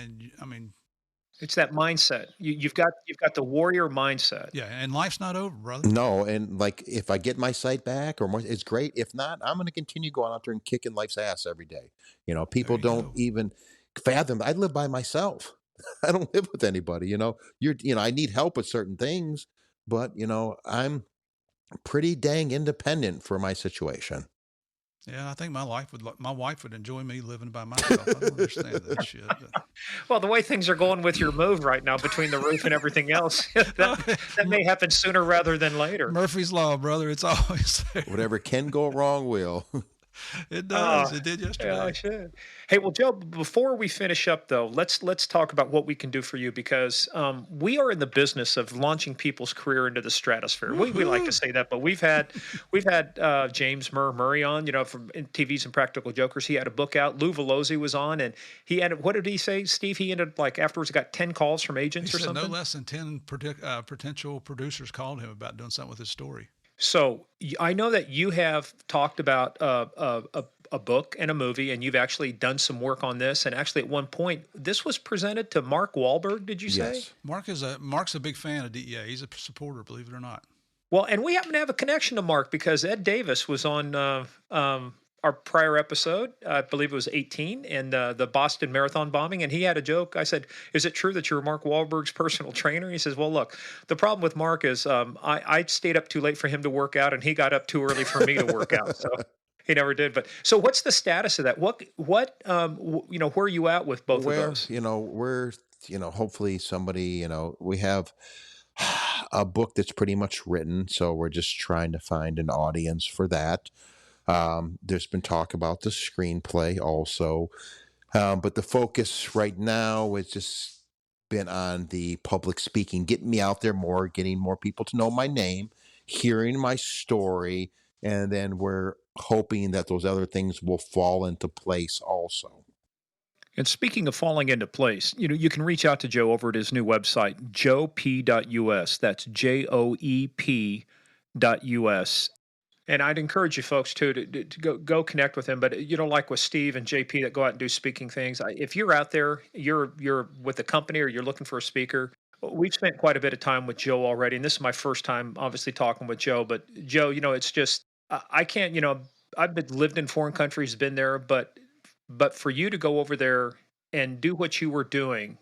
it's that mindset. You've got the warrior mindset. yeah, and life's not over, brother. No, and like if I get my sight back or more, it's great. If not, I'm going to continue going out there and kicking life's ass every day. People don't even fathom. I live by myself. I don't live with anybody. I need help with certain things, but I'm pretty dang independent for my situation. Yeah, I think my wife would enjoy me living by myself. I don't understand that shit. But. Well, the way things are going with your move right now, between the roof and everything else, that may happen sooner rather than later. Murphy's Law, brother. It's always there. Whatever can go wrong will. It Oh, does. It did yeah, I yesterday. should. Hey, well, Joe, before we finish up though, let's talk about what we can do for you because we are in the business of launching people's career into the stratosphere. We like to Woohoo! say that, but we've had James Murray on, from TV's and Practical Jokers. He had a book out. Lou Velosi was on, and he ended. What did he say, Steve? He ended like afterwards got 10 calls from He agents or said no something. less than 10 potential producers called him about doing something with his story. So I know that you have talked about a book and a movie, and you've actually done some work on this. And actually, at one point, this was presented to Mark Wahlberg. Did you say? Yes. Mark's a big fan of DEA. He's a supporter, believe it or not. Well, and we happen to have a connection to Mark because Ed Davis was on our prior episode. I believe it was 18, and the Boston Marathon bombing. And he had a joke. I said, "Is it true that you're Mark Wahlberg's personal trainer?" He says, "Well, look, the problem with Mark is I stayed up too late for him to work out, and he got up too early for me to work out." So he never did. But so, what's the status of that? Where are you at with both of Well, those? we're, hopefully somebody, we have a book that's pretty much written. So we're just trying to find an audience for that. There's been talk about the screenplay also. But the focus right now has just been on the public speaking, getting me out there more, getting more people to know my name, hearing my story, and then we're hoping that those other things will fall into place also. And speaking of falling into place, you can reach out to Joe over at his new website, joep.us. That's joep.us. And I'd encourage you folks too to go connect with him. But like with Steve and JP that go out and do speaking things. If you're out there, you're with a company or you're looking for a speaker. We've spent quite a bit of time with Joe already, and this is my first time, obviously, talking with Joe. But Joe, it's just I can't. I've lived in foreign countries, been there, but for you to go over there and do what you were doing,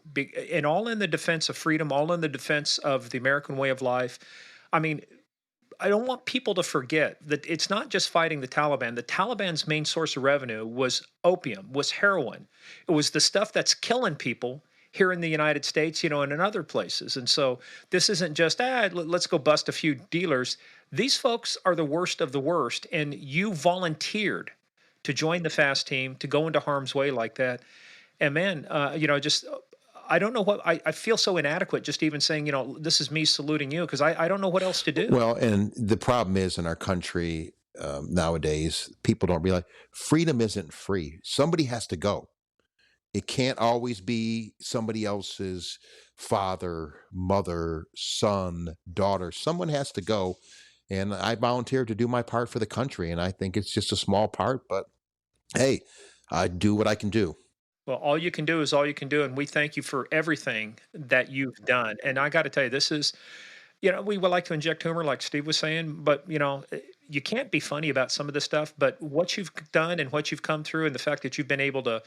and all in the defense of freedom, all in the defense of the American way of life. I mean, I don't want people to forget that it's not just fighting the Taliban. The Taliban's main source of revenue was opium, was heroin. It was the stuff that's killing people here in the United States, and in other places. And so this isn't just, let's go bust a few dealers. These folks are the worst of the worst. And you volunteered to join the fast team, to go into harm's way like that. And man, just I don't know I feel so inadequate just even saying, this is me saluting you because I don't know what else to do. Well, and the problem is in our country nowadays, people don't realize freedom isn't free. Somebody has to go. It can't always be somebody else's father, mother, son, daughter. Someone has to go. And I volunteered to do my part for the country. And I think it's just a small part, but hey, I do what I can do. Well, all you can do is all you can do. And we thank you for everything that you've done. And I got to tell you, this is, we would like to inject humor, like Steve was saying, but, you can't be funny about some of this stuff. But what you've done and what you've come through and the fact that you've been able to,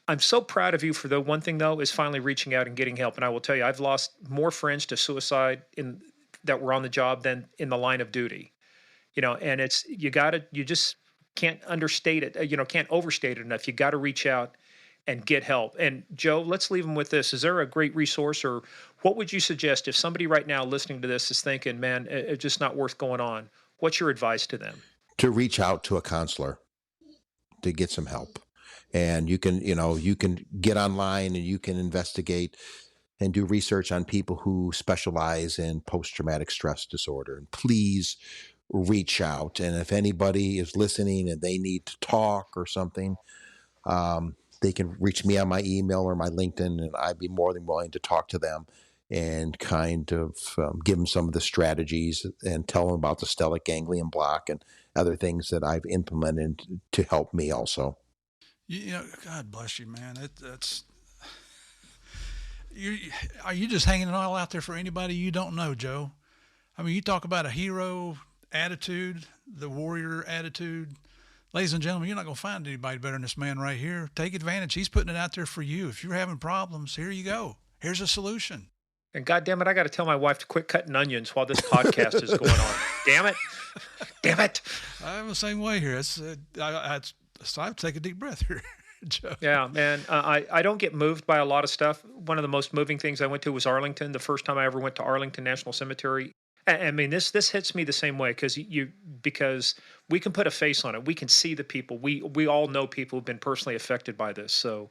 I'm so proud of you for the one thing, though, is finally reaching out and getting help. And I will tell you, I've lost more friends to suicide that were on the job than in the line of duty. And it's, you just can't understate it, can't overstate it enough. You got to reach out and get help. And Joe, let's leave them with this. Is there a great resource or what would you suggest if somebody right now listening to this is thinking, man, it's just not worth going on? What's your advice to them? To reach out to a counselor to get some help. And you can get online and you can investigate and do research on people who specialize in post-traumatic stress disorder. And please reach out. And if anybody is listening and they need to talk or something, they can reach me on my email or my LinkedIn, and I'd be more than willing to talk to them and kind of give them some of the strategies and tell them about the stellate ganglion block and other things that I've implemented to help me also. God bless you, man. That's you. Are you just hanging it all out there for anybody you don't know, Joe? I mean, you talk about a hero attitude, the warrior attitude. Ladies and gentlemen, you're not going to find anybody better than this man right here. Take advantage. He's putting it out there for you. If you're having problems, here you go. Here's a solution. And God damn it, I got to tell my wife to quit cutting onions while this podcast is going on. Damn it. Damn it. I'm the same way here. So I have to take a deep breath here, Joe. Yeah, man. I don't get moved by a lot of stuff. One of the most moving things I went to was Arlington. The first time I ever went to Arlington National Cemetery, I mean, this hits me the same way because we can put a face on it. We can see the people. We all know people who've been personally affected by this. So,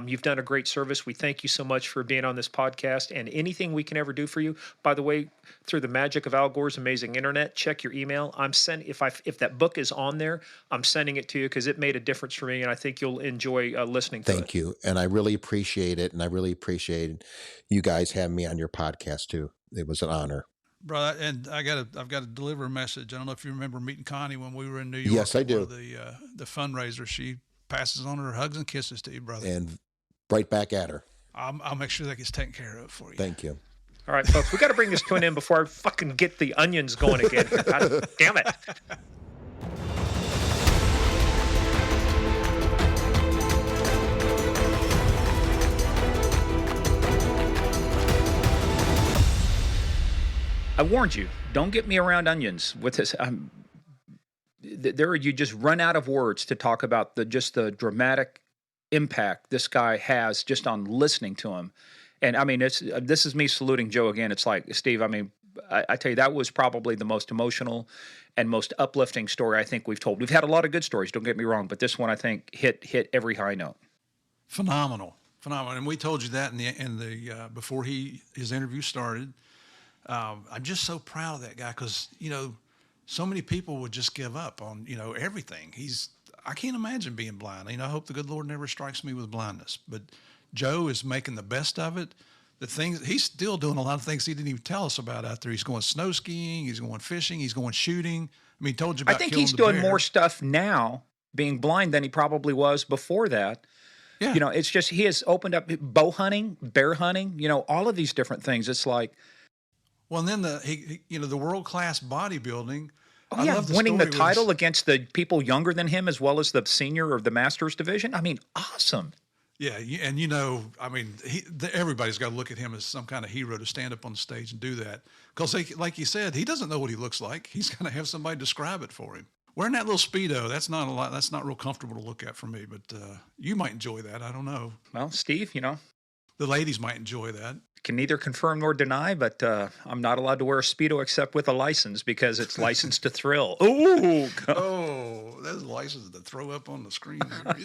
you've done a great service. We thank you so much for being on this podcast. And anything we can ever do for you, by the way, through the magic of Al Gore's amazing internet, check your email. I'm sending if that book is on there, I'm sending it to you because it made a difference for me, and I think you'll enjoy listening to it. Thank you. And I really appreciate it. And I really appreciate you guys having me on your podcast too. It was an honor. Brother, and I've got to deliver a message. I don't know if you remember meeting Connie when we were in New York. Yes, I do. The fundraiser. She passes on her hugs and kisses to you, brother. And right back at her. I'll make sure that gets taken care of for you. Thank you. All right, folks, we got to bring this to an end before I fucking get the onions going again. God damn it. I warned you, don't get me around onions with this. You just run out of words to talk about the dramatic impact this guy has just on listening to him. And I mean, this is me saluting Joe again. It's like, Steve, I mean, I tell you, that was probably the most emotional and most uplifting story I think we've told. We've had a lot of good stories, don't get me wrong, but this one I think hit every high note. Phenomenal. And we told you that in the before his interview started. I'm just so proud of that guy because, so many people would just give up on, everything. I can't imagine being blind. I hope the good Lord never strikes me with blindness. But Joe is making the best of it. The things he's still doing a lot of things he didn't even tell us about out there. He's going snow skiing. He's going fishing. He's going shooting. I mean, he told you about. I think he's doing more stuff now, being blind, than he probably was before that. Yeah. It's just he has opened up bow hunting, bear hunting. All of these different things. It's like. Well, and then the world-class bodybuilding. Oh, yeah, winning the title against the people younger than him as well as the senior or the masters division. I mean, awesome. Yeah, and I mean, everybody's got to look at him as some kind of hero to stand up on the stage and do that. Because, like you said, he doesn't know what he looks like. He's going to have somebody describe it for him. Wearing that little Speedo, that's not a lot. That's not real comfortable to look at for me. But you might enjoy that. I don't know. Well, Steve, the ladies might enjoy that. Can neither confirm nor deny, but I'm not allowed to wear a Speedo except with a license because it's licensed to thrill. Ooh. Oh, that's a license to throw up on the screen. Okay.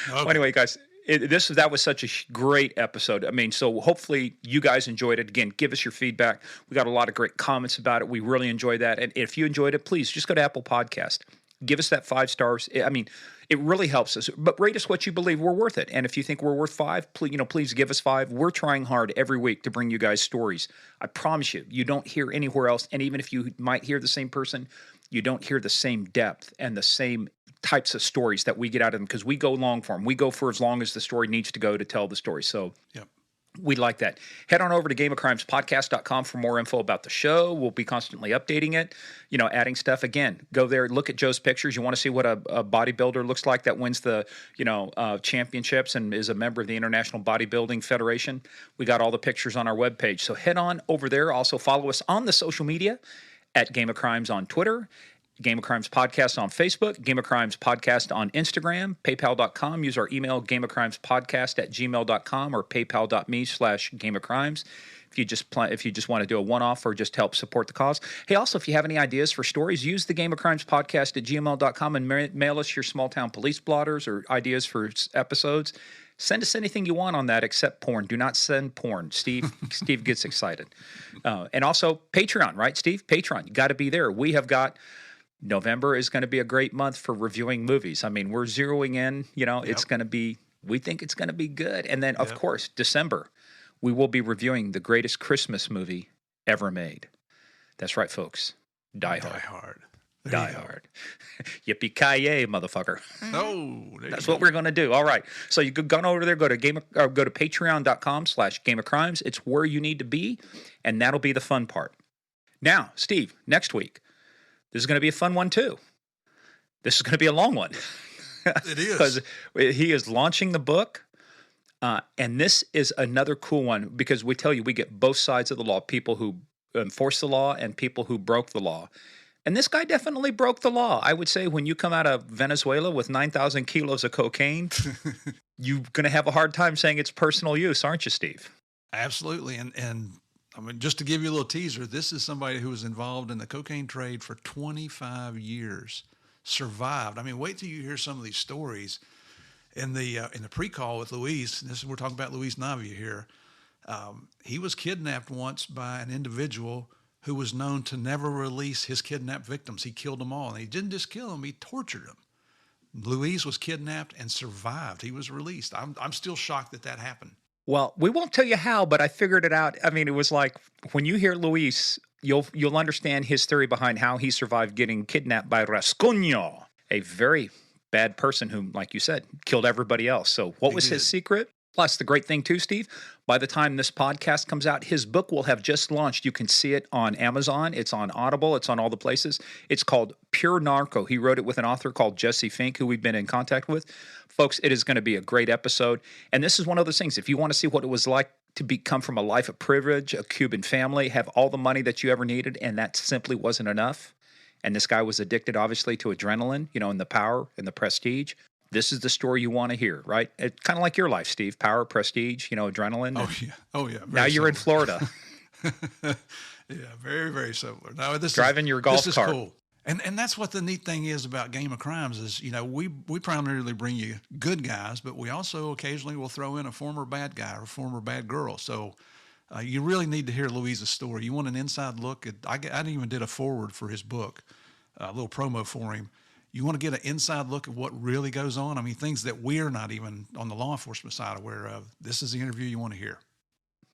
Well, anyway, guys, that was such a great episode. I mean, so hopefully you guys enjoyed it. Again, give us your feedback. We got a lot of great comments about it. We really enjoyed that. And if you enjoyed it, please just go to Apple Podcast. Give us that 5 stars. I mean, it really helps us. But rate us what you believe we're worth it. And if you think we're worth 5, please give us 5. We're trying hard every week to bring you guys stories. I promise you don't hear anywhere else. And even if you might hear the same person, you don't hear the same depth and the same types of stories that we get out of them because we go long form. We go for as long as the story needs to go to tell the story. So yep. We like that. Head on over to gameofcrimespodcast.com for more info about the show. We'll be constantly updating it, adding stuff. Again, go there, look at Joe's pictures. You want to see what a bodybuilder looks like that wins the, championships and is a member of the International Bodybuilding Federation. We got all the pictures on our webpage. So head on over there. Also follow us on the social media at Game of Crimes on Twitter, Game of Crimes Podcast on Facebook, Game of Crimes Podcast on Instagram, paypal.com. Use our email, gameofcrimespodcast@gmail.com or paypal.me/Game of Crimes. If you just want to do a one-off or just help support the cause. Hey, also, if you have any ideas for stories, use the Game of Crimes Podcast at gmail.com and mail us your small-town police blotters or ideas for episodes. Send us anything you want on that except porn. Do not send porn. Steve gets excited. And also Patreon, right, Steve? Patreon. You got to be there. We have got... November is going to be a great month for reviewing movies. I mean, we're zeroing in, It's going to be, we think it's going to be good. And then, of course, December, we will be reviewing the greatest Christmas movie ever made. That's right, folks. Die Hard. Die Hard. Yippee-ki-yay, motherfucker. Oh, that's what we're going to do. All right. So you go on over there, go to patreon.com/Game of Crimes. It's where you need to be, and that'll be the fun part. Now, Steve, next week, this is going to be a fun one, too. This is going to be a long one. It is. Because he is launching the book. And this is another cool one because we tell you we get both sides of the law, people who enforce the law and people who broke the law. And this guy definitely broke the law. I would say when you come out of Venezuela with 9,000 kilos of cocaine, you're going to have a hard time saying it's personal use, aren't you, Steve? Absolutely. And I mean, just to give you a little teaser, this is somebody who was involved in the cocaine trade for 25 years, survived. I mean, wait till you hear some of these stories. In the pre-call with Luis, we're talking about Luis Navia here. He was kidnapped once by an individual who was known to never release his kidnapped victims. He killed them all, and he didn't just kill them; he tortured them. Luis was kidnapped and survived. He was released. I'm still shocked that that happened. Well, we won't tell you how, but I figured it out. I mean, it was like when you hear Luis, you'll understand his theory behind how he survived getting kidnapped by Rascunio, a very bad person who, like you said, killed everybody else. So what was his secret? Plus, the great thing too, Steve, by the time this podcast comes out, his book will have just launched. You can see it on Amazon. It's on Audible. It's on all the places. It's called Pure Narco. He wrote it with an author called Jesse Fink, who we've been in contact with. Folks, it is going to be a great episode. And this is one of those things. If you want to see what it was like to come from a life of privilege, a Cuban family, have all the money that you ever needed, and that simply wasn't enough. And this guy was addicted, obviously, to adrenaline, and the power and the prestige. This is the story you want to hear, right? It's kind of like your life, Steve. Power, prestige, adrenaline. Oh, yeah. Now you're in Florida. Yeah, very, very similar. No, driving your golf this cart. Is cool. And that's what the neat thing is about Game of Crimes is, we primarily bring you good guys, but we also occasionally will throw in a former bad guy or a former bad girl. So you really need to hear Luis's story. You want an inside look at, I even did a foreword for his book, a little promo for him. You want to get an inside look at what really goes on. I mean, things that we're not even on the law enforcement side aware of. This is the interview you want to hear.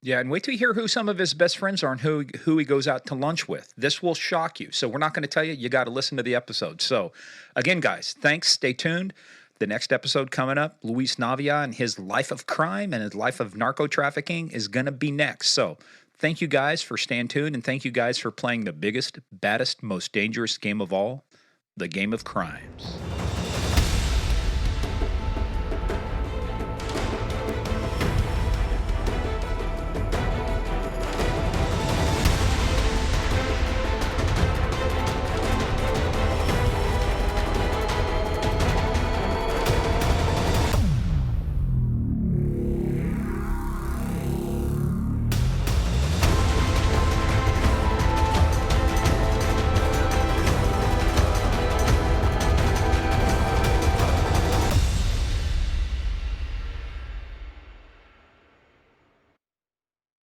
Yeah, and wait till you hear who some of his best friends are and who he goes out to lunch with. This will shock you. So we're not going to tell you. You got to listen to the episode. So again, guys, thanks. Stay tuned. The next episode coming up, Luis Navia and his life of crime and his life of narco trafficking is going to be next. So thank you guys for staying tuned, and thank you guys for playing the biggest, baddest, most dangerous game of all, the game of crimes.